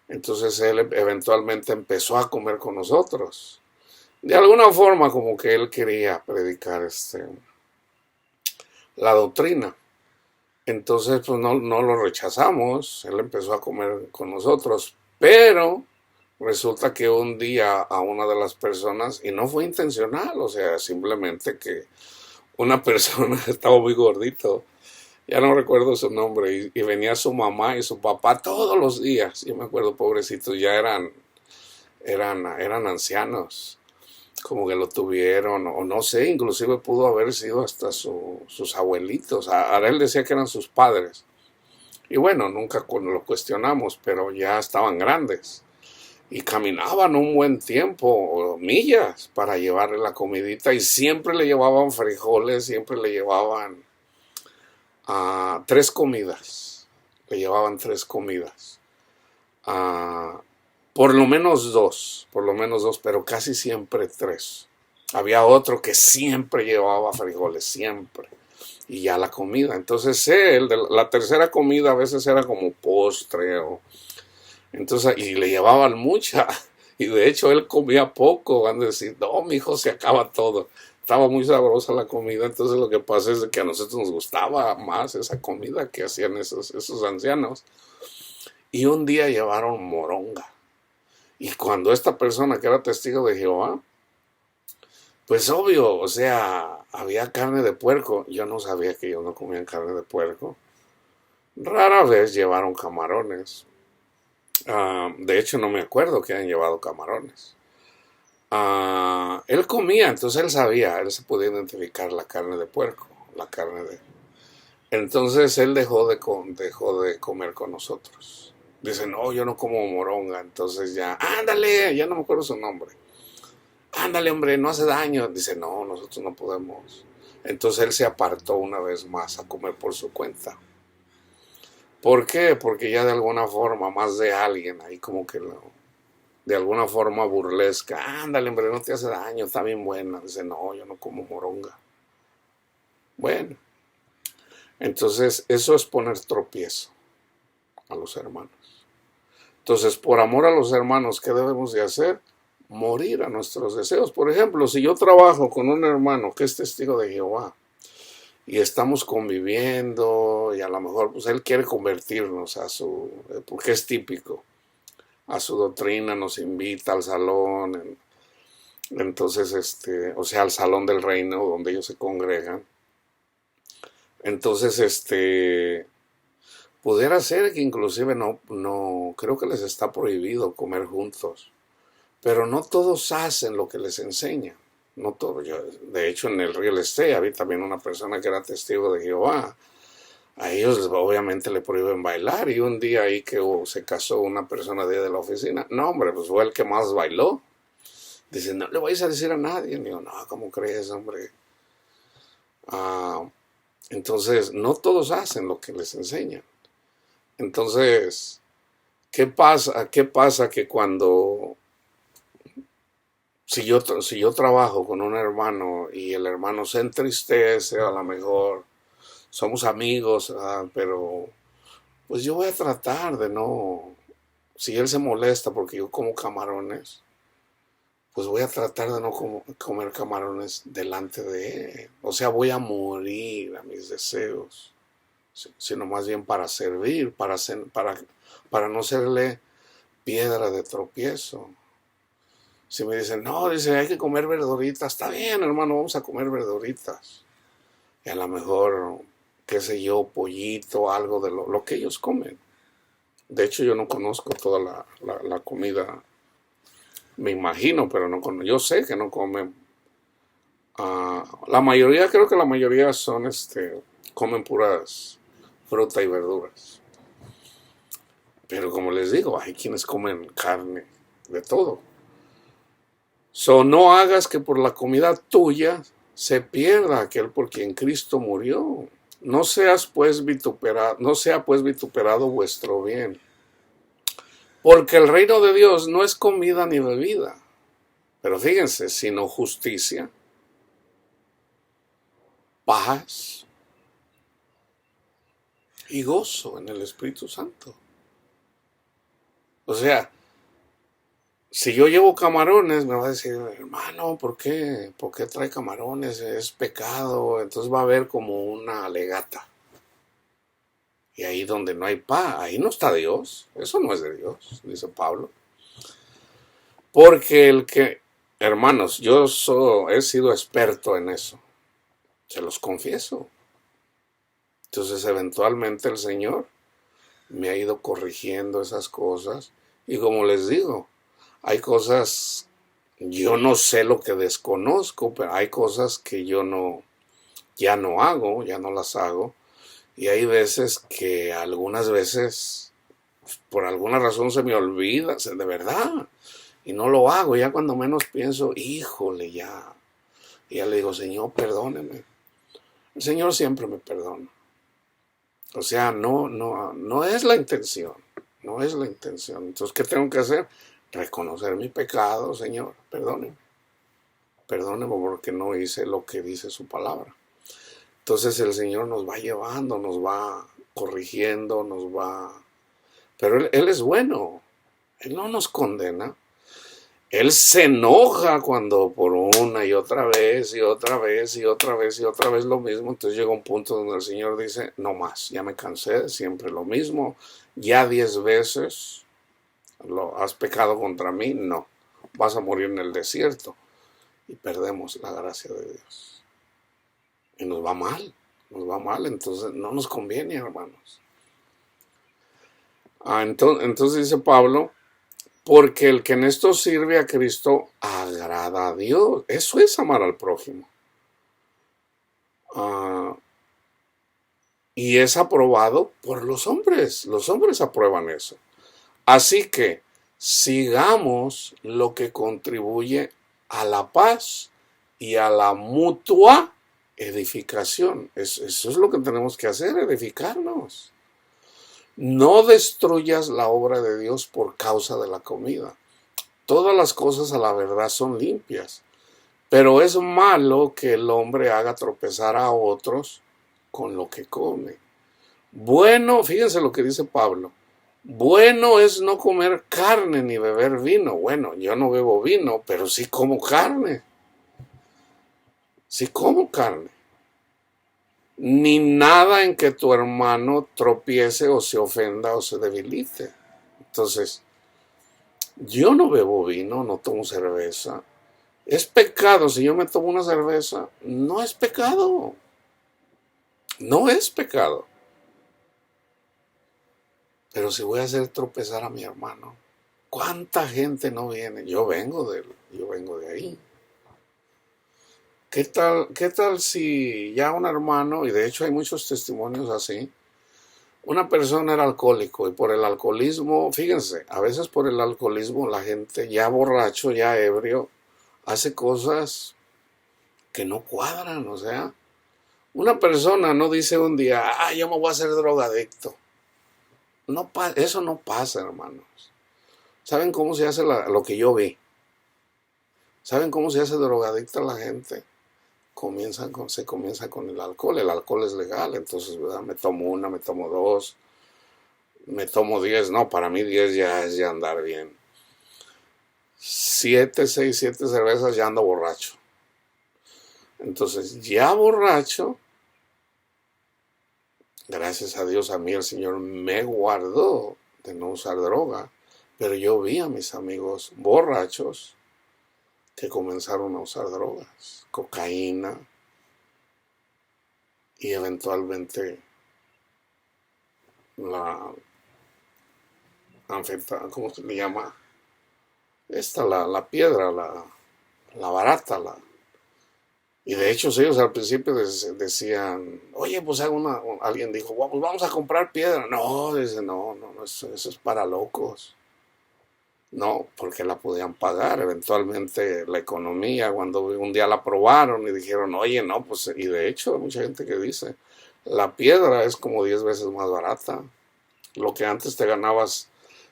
Entonces él eventualmente empezó a comer con nosotros. De alguna forma como que él quería predicar la doctrina. Entonces pues no lo rechazamos, él empezó a comer con nosotros, pero resulta que un día a una de las personas, y no fue intencional, o sea, simplemente que una persona estaba muy gordito, ya no recuerdo su nombre, y venía su mamá y su papá todos los días, yo me acuerdo, pobrecitos, ya eran ancianos, como que lo tuvieron, o no sé, inclusive pudo haber sido hasta sus abuelitos, a él decía que eran sus padres, y bueno, nunca lo cuestionamos, pero ya estaban grandes, y caminaban un buen tiempo, millas, para llevarle la comidita, y siempre le llevaban frijoles, siempre le llevaban tres comidas, le llevaban tres comidas, uh, por lo menos dos, pero casi siempre tres. Había otro que siempre llevaba frijoles, siempre, y ya la comida. Entonces él, la tercera comida a veces era como postre, entonces, y le llevaban mucha, y de hecho él comía poco, van a decir, no, mi hijo, se acaba todo. Estaba muy sabrosa la comida, entonces lo que pasa es que a nosotros nos gustaba más esa comida que hacían esos ancianos. Y un día llevaron moronga. Y cuando esta persona que era testigo de Jehová, pues obvio, o sea, había carne de puerco. Yo no sabía que ellos no comían carne de puerco. Rara vez llevaron camarones. De hecho, no me acuerdo que hayan llevado camarones. Él comía, entonces él sabía, él se podía identificar la carne de puerco, la carne de... Entonces él dejó de comer con nosotros. Dice, no, yo no como moronga. Entonces ya, ándale, ya no me acuerdo su nombre. Ándale, hombre, no hace daño. Dice, no, nosotros no podemos. Entonces él se apartó una vez más a comer por su cuenta. ¿Por qué? Porque ya de alguna forma, más de alguien, ahí como que de alguna forma burlesca, ándale, hombre, no te hace daño, está bien buena. Dice, no, yo no como moronga. Bueno, entonces eso es poner tropiezo a los hermanos. Entonces, por amor a los hermanos, ¿qué debemos de hacer? Morir a nuestros deseos. Por ejemplo, si yo trabajo con un hermano que es testigo de Jehová y estamos conviviendo y a lo mejor pues él quiere convertirnos porque es típico, a su doctrina, nos invita al salón, entonces o sea, al salón del reino donde ellos se congregan. Entonces, pudiera ser que inclusive no creo que les está prohibido comer juntos. Pero no todos hacen lo que les enseñan. No todos. De hecho, en el real estate había también una persona que era testigo de Jehová. A ellos obviamente le prohíben bailar. Y un día ahí que se casó una persona de la oficina. No, hombre, pues fue el que más bailó. Dice, no le vais a decir a nadie. Y digo, no, ¿cómo crees, hombre? Entonces, no todos hacen lo que les enseñan. Entonces, ¿qué pasa? ¿Qué pasa que cuando si yo trabajo con un hermano y el hermano se entristece, a lo mejor somos amigos, pero pues yo voy a tratar de no, si él se molesta porque yo como camarones, pues voy a tratar de no comer camarones delante de él. O sea, voy a morir a mis deseos, sino más bien para servir, para no serle piedra de tropiezo. Si me dicen, no, dice, hay que comer verduritas, está bien, hermano, vamos a comer verduritas. Y a lo mejor, qué sé yo, pollito, algo de lo que ellos comen. De hecho, yo no conozco toda la comida, me imagino, pero no conozco. Yo sé que no comen. La mayoría, creo que la mayoría comen puras fruta y verduras. Pero como les digo, hay quienes comen carne, de todo. No hagas que por la comida tuya se pierda aquel por quien Cristo murió. No sea pues vituperado vuestro bien. Porque el reino de Dios no es comida ni bebida. Pero fíjense, sino justicia, paz y gozo en el Espíritu Santo. O sea, si yo llevo camarones, me va a decir, hermano, ¿por qué? ¿Por qué trae camarones? Es pecado. Entonces va a haber como una alegata. Y ahí donde no hay paz, ahí no está Dios. Eso no es de Dios, dice Pablo. Porque hermanos, he sido experto en eso. Se los confieso. Entonces eventualmente el Señor me ha ido corrigiendo esas cosas. Y como les digo, hay cosas, yo no sé lo que desconozco, pero hay cosas que ya no hago, ya no las hago. Y hay veces que algunas veces, por alguna razón se me olvida, de verdad, y no lo hago. Ya cuando menos pienso, híjole, ya. Y ya le digo, Señor, perdóneme. El Señor siempre me perdona. O sea, no es la intención. No es la intención. Entonces, ¿qué tengo que hacer? Reconocer mi pecado, Señor, perdóneme. Perdóneme porque no hice lo que dice su palabra. Entonces el Señor nos va llevando, nos va corrigiendo, Pero Él es bueno. Él no nos condena. Él se enoja cuando por una y otra vez y otra vez y otra vez y otra vez lo mismo. Entonces llega un punto donde el Señor dice, no más, ya me cansé, siempre lo mismo. Ya 10 veces has pecado contra mí, no. Vas a morir en el desierto. Y perdemos la gracia de Dios. Y nos va mal, entonces no nos conviene, hermanos. Entonces dice Pablo, porque el que en esto sirve a Cristo agrada a Dios. Eso es amar al prójimo. Y es aprobado por los hombres aprueban eso. Así que sigamos lo que contribuye a la paz y a la mutua edificación. Eso es lo que tenemos que hacer, edificarnos. No destruyas la obra de Dios por causa de la comida. Todas las cosas a la verdad son limpias, pero es malo que el hombre haga tropezar a otros con lo que come. Bueno, fíjense lo que dice Pablo. Bueno es no comer carne ni beber vino. Bueno, yo no bebo vino, pero sí como carne. Sí como carne. Ni nada en que tu hermano tropiece o se ofenda o se debilite. Entonces, yo no bebo vino, no tomo cerveza. ¿Es pecado si yo me tomo una cerveza? No es pecado. No es pecado. Pero si voy a hacer tropezar a mi hermano ¿Cuánta gente no viene? Yo vengo de ahí. Qué tal si ya un hermano, y de hecho hay muchos testimonios así, una persona era alcohólico y por el alcoholismo, fíjense, a veces por el alcoholismo la gente ya borracho, ya ebrio, hace cosas que no cuadran, o sea, una persona no dice un día, yo me voy a hacer drogadicto. No, eso no pasa, hermanos. ¿Saben cómo se hace lo que yo vi? ¿Saben cómo se hace drogadicta la gente? Se comienza con el alcohol es legal, entonces, ¿verdad? Me tomo una, me tomo dos, me tomo 10, no, para mí 10 ya es ya andar bien. 7 cervezas ya ando borracho. Entonces, ya borracho, gracias a Dios a mí el Señor me guardó de no usar droga, pero yo vi a mis amigos borrachos que comenzaron a usar drogas, cocaína y eventualmente la anfetamina, ¿cómo se le llama? La piedra, la barata, y de hecho ellos al principio decían, oye, pues alguien dijo, "Wow, pues vamos a comprar piedra". No, dice, no, eso es para locos. No, porque la podían pagar. Eventualmente la economía, cuando un día la probaron y dijeron, oye, no, pues, y de hecho hay mucha gente que dice, la piedra es como 10 veces más barata. Lo que antes te gastabas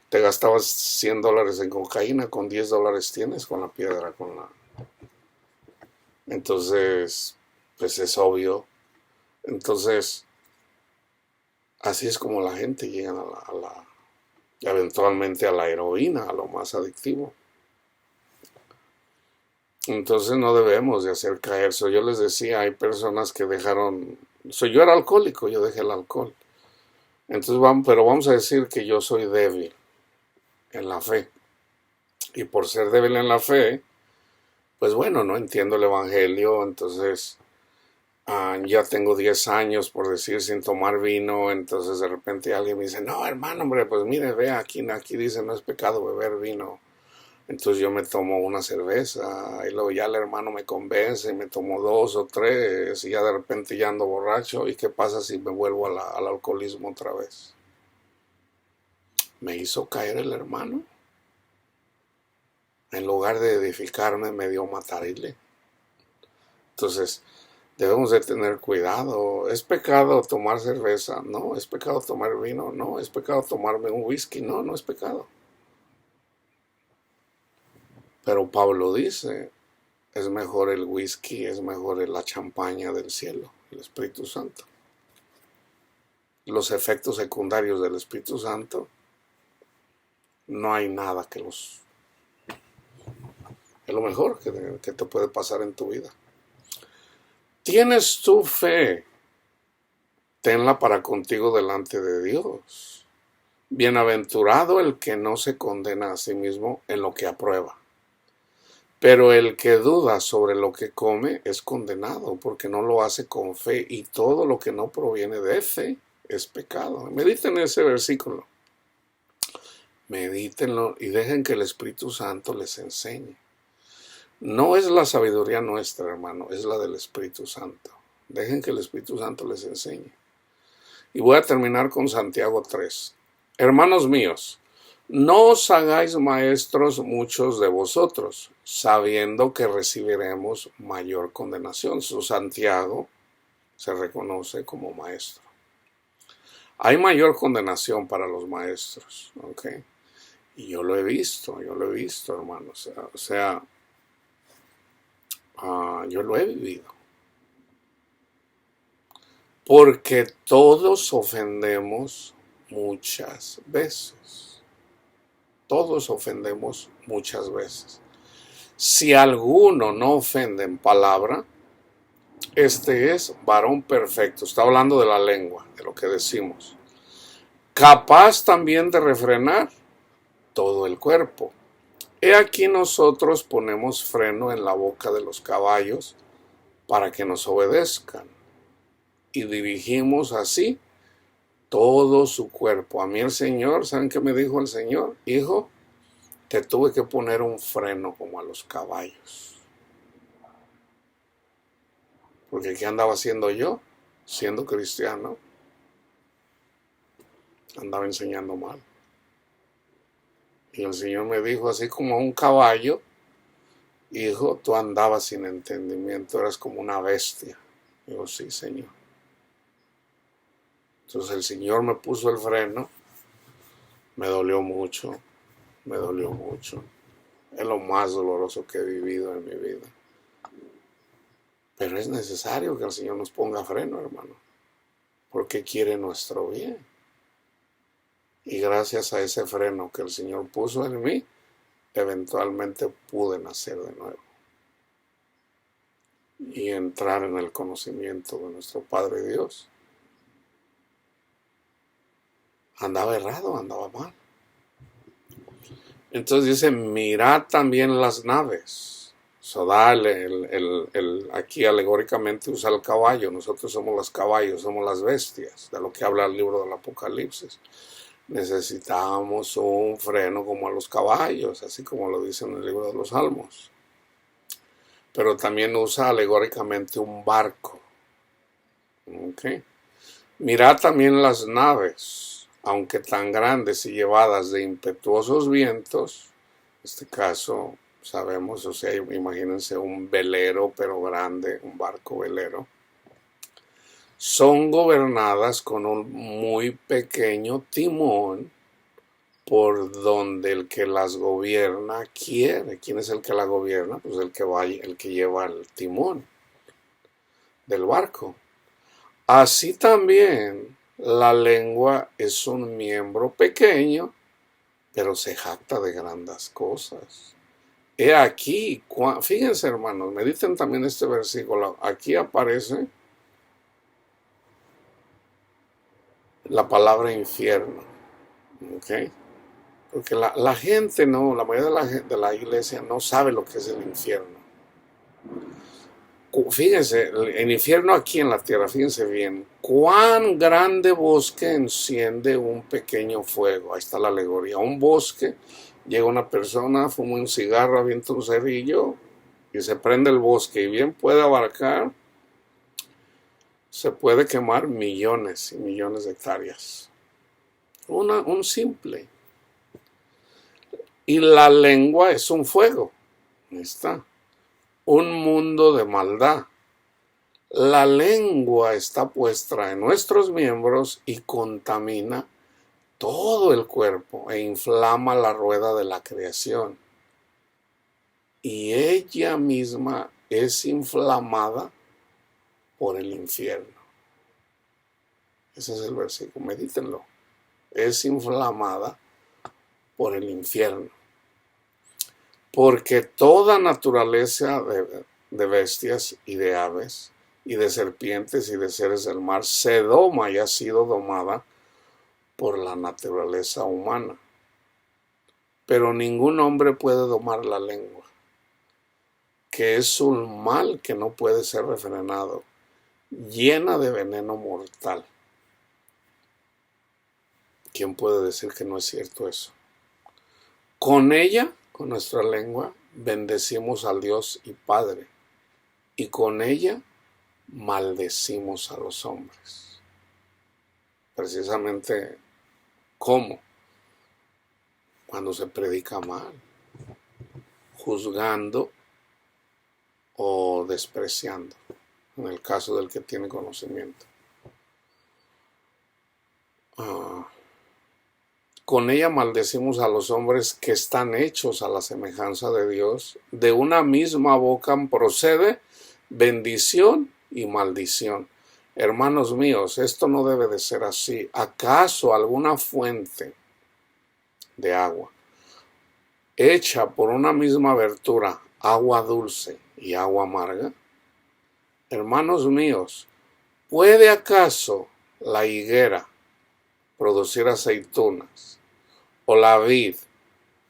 $100 en cocaína, con $10 tienes con la piedra, Entonces, pues es obvio. Entonces, así es como la gente llega eventualmente a la heroína, a lo más adictivo. Entonces no debemos de hacer caer. Yo les decía, hay personas que dejaron, yo era alcohólico, yo dejé el alcohol. Entonces pero vamos a decir que yo soy débil en la fe. Y por ser débil en la fe, pues bueno, no entiendo el evangelio, entonces ya tengo 10 años, por decir, sin tomar vino, entonces de repente alguien me dice, no, hermano, hombre, pues mire, vea, aquí dice, no es pecado beber vino. Entonces yo me tomo una cerveza y luego ya el hermano me convence y me tomo 2 o 3 y ya de repente ya ando borracho. ¿Y qué pasa si me vuelvo al alcoholismo otra vez? Me hizo caer el hermano. En lugar de edificarme, me dio matarile. Entonces, debemos de tener cuidado. ¿Es pecado tomar cerveza? No. ¿Es pecado tomar vino? No. ¿Es pecado tomarme un whisky? No, no es pecado. Pero Pablo dice, es mejor el whisky, es mejor la champaña del cielo, el Espíritu Santo. Los efectos secundarios del Espíritu Santo, no hay nada es lo mejor que te puede pasar en tu vida. ¿Tienes tu fe? Tenla para contigo delante de Dios. Bienaventurado el que no se condena a sí mismo en lo que aprueba. Pero el que duda sobre lo que come es condenado, porque no lo hace con fe, y todo lo que no proviene de fe es pecado. Mediten ese versículo. Medítenlo y dejen que el Espíritu Santo les enseñe. No es la sabiduría nuestra, hermano, es la del Espíritu Santo. Dejen que el Espíritu Santo les enseñe. Y voy a terminar con Santiago 3. Hermanos míos, no os hagáis maestros muchos de vosotros, sabiendo que recibiremos mayor condenación. Santiago se reconoce como maestro. Hay mayor condenación para los maestros, ¿ok? Y yo lo he visto, hermanos. Yo lo he vivido. Porque todos ofendemos muchas veces. Todos ofendemos muchas veces. Si alguno no ofende en palabra, este es varón perfecto. Está hablando de la lengua, de lo que decimos. Capaz también de refrenar todo el cuerpo. He aquí nosotros ponemos freno en la boca de los caballos para que nos obedezcan. Y dirigimos así todo su cuerpo. A mí el Señor, ¿saben qué me dijo el Señor? Hijo, que tuve que poner un freno como a los caballos. Porque ¿qué andaba haciendo yo? Siendo cristiano, andaba enseñando mal. Y el Señor me dijo, así como un caballo, hijo, tú andabas sin entendimiento, eras como una bestia. Digo, sí, Señor. Entonces el Señor me puso el freno, me dolió mucho, me dolió mucho. Es lo más doloroso que he vivido en mi vida. Pero es necesario que el Señor nos ponga freno, hermano, porque quiere nuestro bien. Y gracias a ese freno que el Señor puso en mí, eventualmente pude nacer de nuevo y entrar en el conocimiento de nuestro Padre Dios. Andaba errado, andaba mal. Entonces dice, mirad también las naves. So, aquí alegóricamente usa el caballo. Nosotros somos los caballos, somos las bestias, de lo que habla el libro del Apocalipsis. Necesitamos un freno como a los caballos, así como lo dice en el libro de los Salmos. Pero también usa alegóricamente un barco. ¿Okay? Mirad también las naves, aunque tan grandes y llevadas de impetuosos vientos, en este caso sabemos, o sea, imagínense un velero pero grande, un barco velero, son gobernadas con un muy pequeño timón por donde el que las gobierna quiere. ¿Quién es el que la gobierna? Pues el que lleva el timón del barco. Así también la lengua es un miembro pequeño, pero se jacta de grandes cosas. He aquí, fíjense hermanos, mediten también este versículo. Aquí aparece la palabra infierno. ¿Ok? Porque la gente no, la mayoría de la iglesia no sabe lo que es el infierno. Fíjense, el infierno aquí en la tierra, fíjense bien, cuán grande bosque enciende un pequeño fuego. Ahí está la alegoría. Un bosque, llega una persona, fuma un cigarro, avienta un cerillo y se prende el bosque. Y bien puede abarcar, se puede quemar millones y millones de hectáreas. Un simple. Y la lengua es un fuego. Ahí está. Un mundo de maldad. La lengua está puesta en nuestros miembros y contamina todo el cuerpo e inflama la rueda de la creación. Y ella misma es inflamada por el infierno. Ese es el versículo, medítenlo. Es inflamada por el infierno. Porque toda naturaleza de bestias y de aves y de serpientes y de seres del mar se doma y ha sido domada por la naturaleza humana. Pero ningún hombre puede domar la lengua, que es un mal que no puede ser refrenado, llena de veneno mortal. ¿Quién puede decir que no es cierto eso? Con ella, con nuestra lengua, bendecimos al Dios y Padre, y con ella maldecimos a los hombres. Precisamente, ¿cómo? Cuando se predica mal, juzgando o despreciando, en el caso del que tiene conocimiento. Con ella maldecimos a los hombres que están hechos a la semejanza de Dios. De una misma boca procede bendición y maldición. Hermanos míos, esto no debe de ser así. ¿Acaso alguna fuente de agua hecha por una misma abertura, agua dulce y agua amarga? Hermanos míos, ¿puede acaso la higuera producir aceitunas o la vid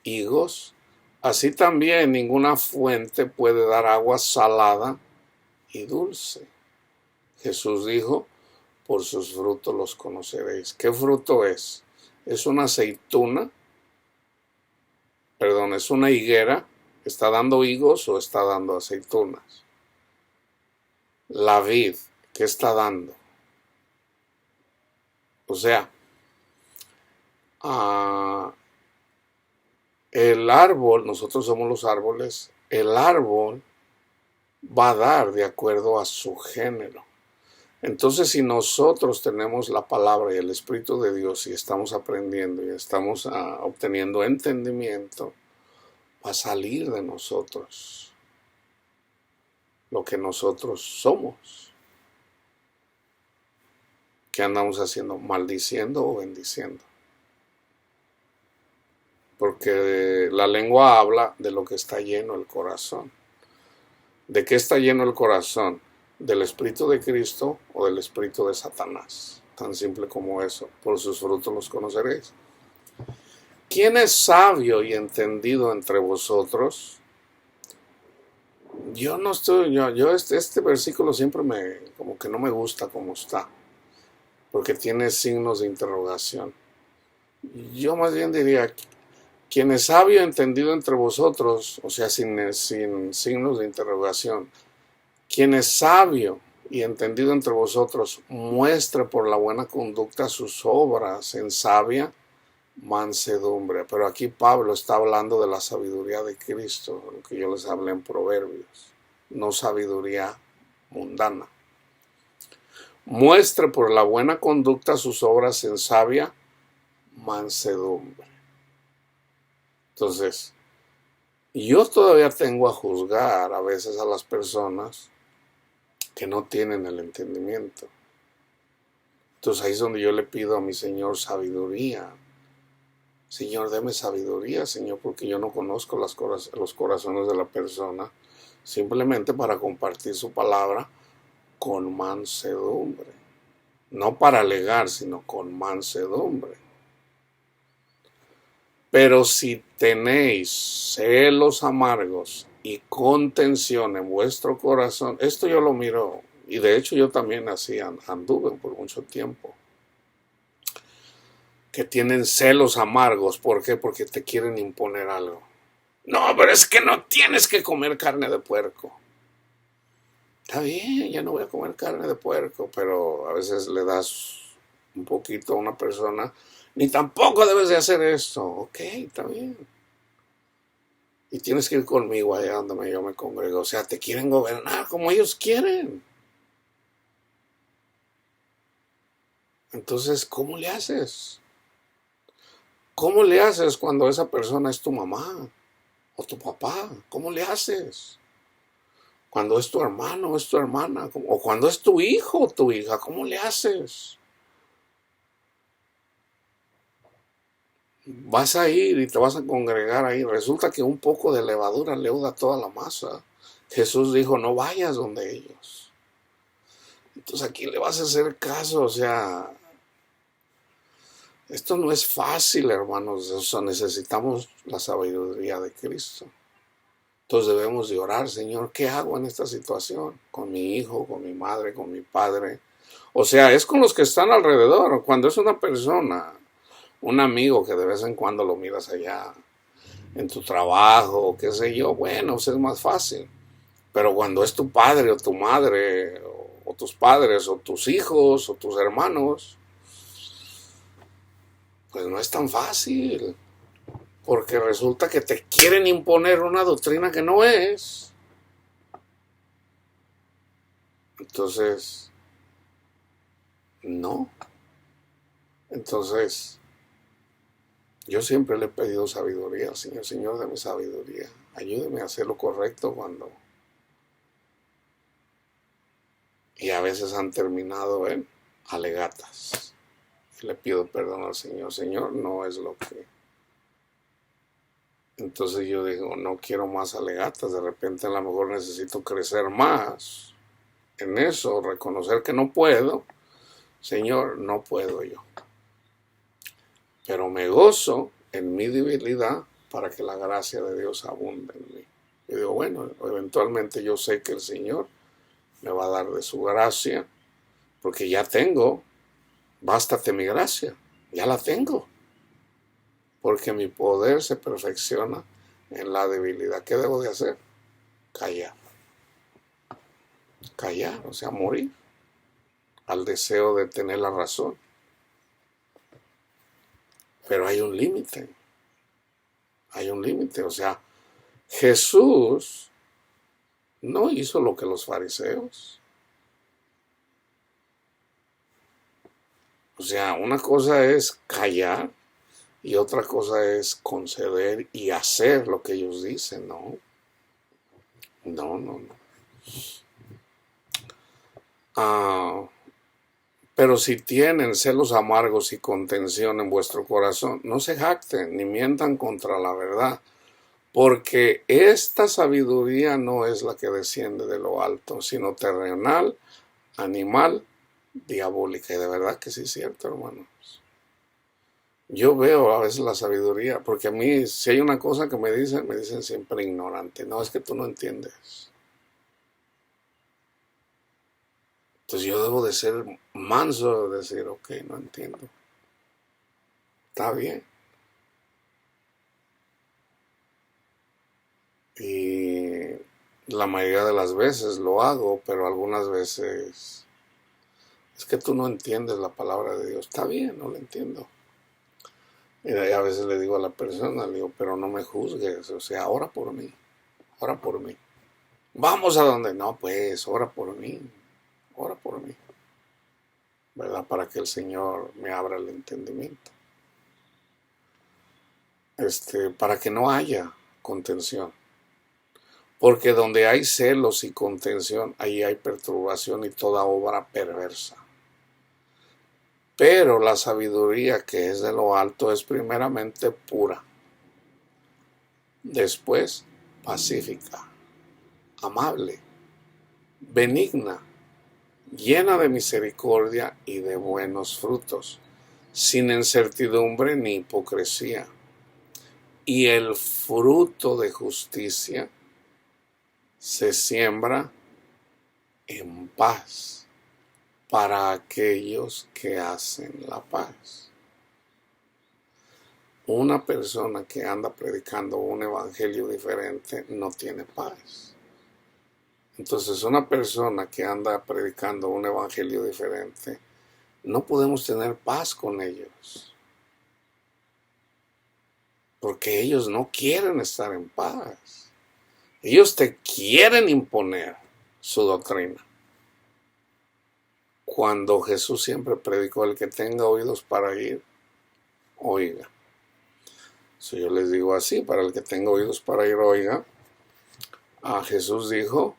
higos? Así también ninguna fuente puede dar agua salada y dulce. Jesús dijo, por sus frutos los conoceréis. ¿Qué fruto es? ¿Es una aceituna Perdón, ¿es una higuera? ¿Está dando higos o está dando aceitunas? La vid, ¿qué está dando? O sea, ah, el árbol, nosotros somos los árboles, el árbol va a dar de acuerdo a su género. Entonces, si nosotros tenemos la palabra y el Espíritu de Dios y estamos aprendiendo y estamos obteniendo entendimiento, va a salir de nosotros lo que nosotros somos. ¿Qué andamos haciendo? ¿Maldiciendo o bendiciendo? Porque la lengua habla de lo que está lleno el corazón. ¿De qué está lleno el corazón? ¿Del Espíritu de Cristo o del Espíritu de Satanás? Tan simple como eso. Por sus frutos los conoceréis. ¿Quién es sabio y entendido entre vosotros? Yo no estoy, yo este versículo siempre como que no me gusta como está, porque tiene signos de interrogación. Yo más bien diría, ¿quién es sabio y entendido entre vosotros? O sea, sin signos de interrogación. Quien es sabio y entendido entre vosotros, muestre por la buena conducta sus obras en sabia mansedumbre. Pero aquí Pablo está hablando de la sabiduría de Cristo, lo que yo les hablé en Proverbios, no sabiduría mundana. Muestre por la buena conducta sus obras en sabia mansedumbre. Entonces, yo todavía tengo a juzgar a veces a las personas que no tienen el entendimiento. Entonces ahí es donde yo le pido a mi Señor sabiduría. Señor, deme sabiduría, Señor, porque yo no conozco los corazones de la persona, simplemente para compartir su palabra con mansedumbre. No para alegar, sino con mansedumbre. Pero si tenéis celos amargos y contención en vuestro corazón, esto yo lo miro, y de hecho yo también así anduve por mucho tiempo, que tienen celos amargos. ¿Por qué? Porque te quieren imponer algo. No, pero es que no tienes que comer carne de puerco. Está bien, ya no voy a comer carne de puerco, pero a veces le das un poquito a una persona, ni tampoco debes de hacer esto. Ok, está bien. Y tienes que ir conmigo allá donde yo me congrego. O sea, te quieren gobernar como ellos quieren. Entonces, ¿cómo le haces? ¿Cómo le haces cuando esa persona es tu mamá o tu papá? ¿Cómo le haces? Cuando es tu hermano o es tu hermana, o cuando es tu hijo o tu hija, ¿cómo le haces? Vas a ir y te vas a congregar ahí. Resulta que un poco de levadura leuda toda la masa. Jesús dijo, no vayas donde ellos. Entonces, ¿a quién le vas a hacer caso? O sea, esto no es fácil, hermanos. O sea, necesitamos la sabiduría de Cristo. Entonces debemos de orar, Señor, ¿qué hago en esta situación? Con mi hijo, con mi madre, con mi padre. O sea, es con los que están alrededor. Cuando es una persona, un amigo que de vez en cuando lo miras allá en tu trabajo, o qué sé yo, bueno, pues es más fácil. Pero cuando es tu padre o tu madre, o tus padres, o tus hijos, o tus hermanos, pues no es tan fácil. Porque resulta que te quieren imponer una doctrina que no es. Entonces, no. Entonces, yo siempre le he pedido sabiduría al Señor. Señor, dame sabiduría. Ayúdeme a hacer lo correcto cuando... Y a veces han terminado en alegatas. Y le pido perdón al Señor. Señor, no es lo que... Entonces yo digo, no quiero más alegatas. De repente a lo mejor necesito crecer más en eso, reconocer que no puedo. Señor, no puedo yo. Pero me gozo en mi debilidad para que la gracia de Dios abunde en mí. Y digo, bueno, eventualmente yo sé que el Señor me va a dar de su gracia, porque ya tengo, bástate mi gracia, ya la tengo. porque mi poder se perfecciona en la debilidad. ¿Qué debo de hacer? Callar. Callar, o sea, morir al deseo de tener la razón. Pero hay un límite. Hay un límite. O sea, Jesús no hizo lo que los fariseos. O sea, una cosa es callar y otra cosa es conceder y hacer lo que ellos dicen, ¿no? No. Pero si tienen celos amargos y contención en vuestro corazón, no se jacten ni mientan contra la verdad, porque esta sabiduría no es la que desciende de lo alto, sino terrenal, animal, diabólica. Y de verdad que sí es cierto, hermanos. Yo veo a veces la sabiduría, porque a mí, si hay una cosa que me dicen siempre ignorante. No, es que tú no entiendes. Entonces yo debo de ser manso, de decir, ok, no entiendo. Está bien. Y la mayoría de las veces lo hago, pero algunas veces es que tú no entiendes la palabra de Dios. Está bien, no lo entiendo. Y a veces le digo a la persona, le digo, pero no me juzgues, o sea, ora por mí, ora por mí. Vamos a donde, no, pues, ora por mí, ¿verdad? Para que el Señor me abra el entendimiento. Para que no haya contención. Porque donde hay celos y contención, ahí hay perturbación y toda obra perversa. Pero la sabiduría que es de lo alto es primeramente pura, después pacífica, amable, benigna, llena de misericordia y de buenos frutos, sin incertidumbre ni hipocresía. Y el fruto de justicia se siembra en paz para aquellos que hacen la paz. Una persona que anda predicando un evangelio diferente no tiene paz. Entonces, una persona que anda predicando un evangelio diferente, no podemos tener paz con ellos. Porque ellos no quieren estar en paz. Ellos te quieren imponer su doctrina. Cuando Jesús siempre predicó, el que tenga oídos para oír, oiga. So, yo les digo así, para el que tenga oídos para oír, oiga. Jesús dijo,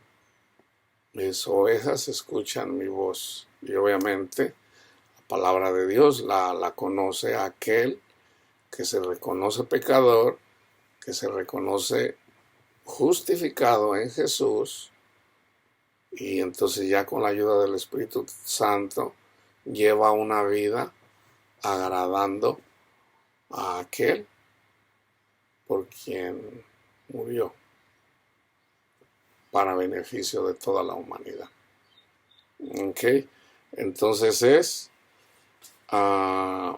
mis ovejas escuchan mi voz. Y obviamente la palabra de Dios la conoce aquel que se reconoce pecador, que se reconoce justificado en Jesús, y entonces ya con la ayuda del Espíritu Santo lleva una vida agradando a aquel por quien murió para beneficio de toda la humanidad. ¿Ok? Entonces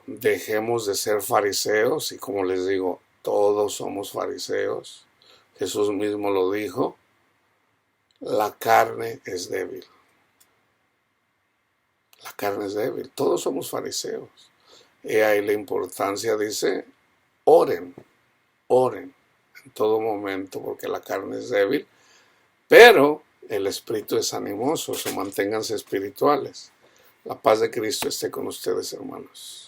dejemos de ser fariseos, y como les digo, todos somos fariseos. Jesús mismo lo dijo, la carne es débil. La carne es débil, todos somos fariseos. Y ahí la importancia dice, oren en todo momento, porque la carne es débil, pero el espíritu es animoso, manténganse espirituales. La paz de Cristo esté con ustedes, hermanos.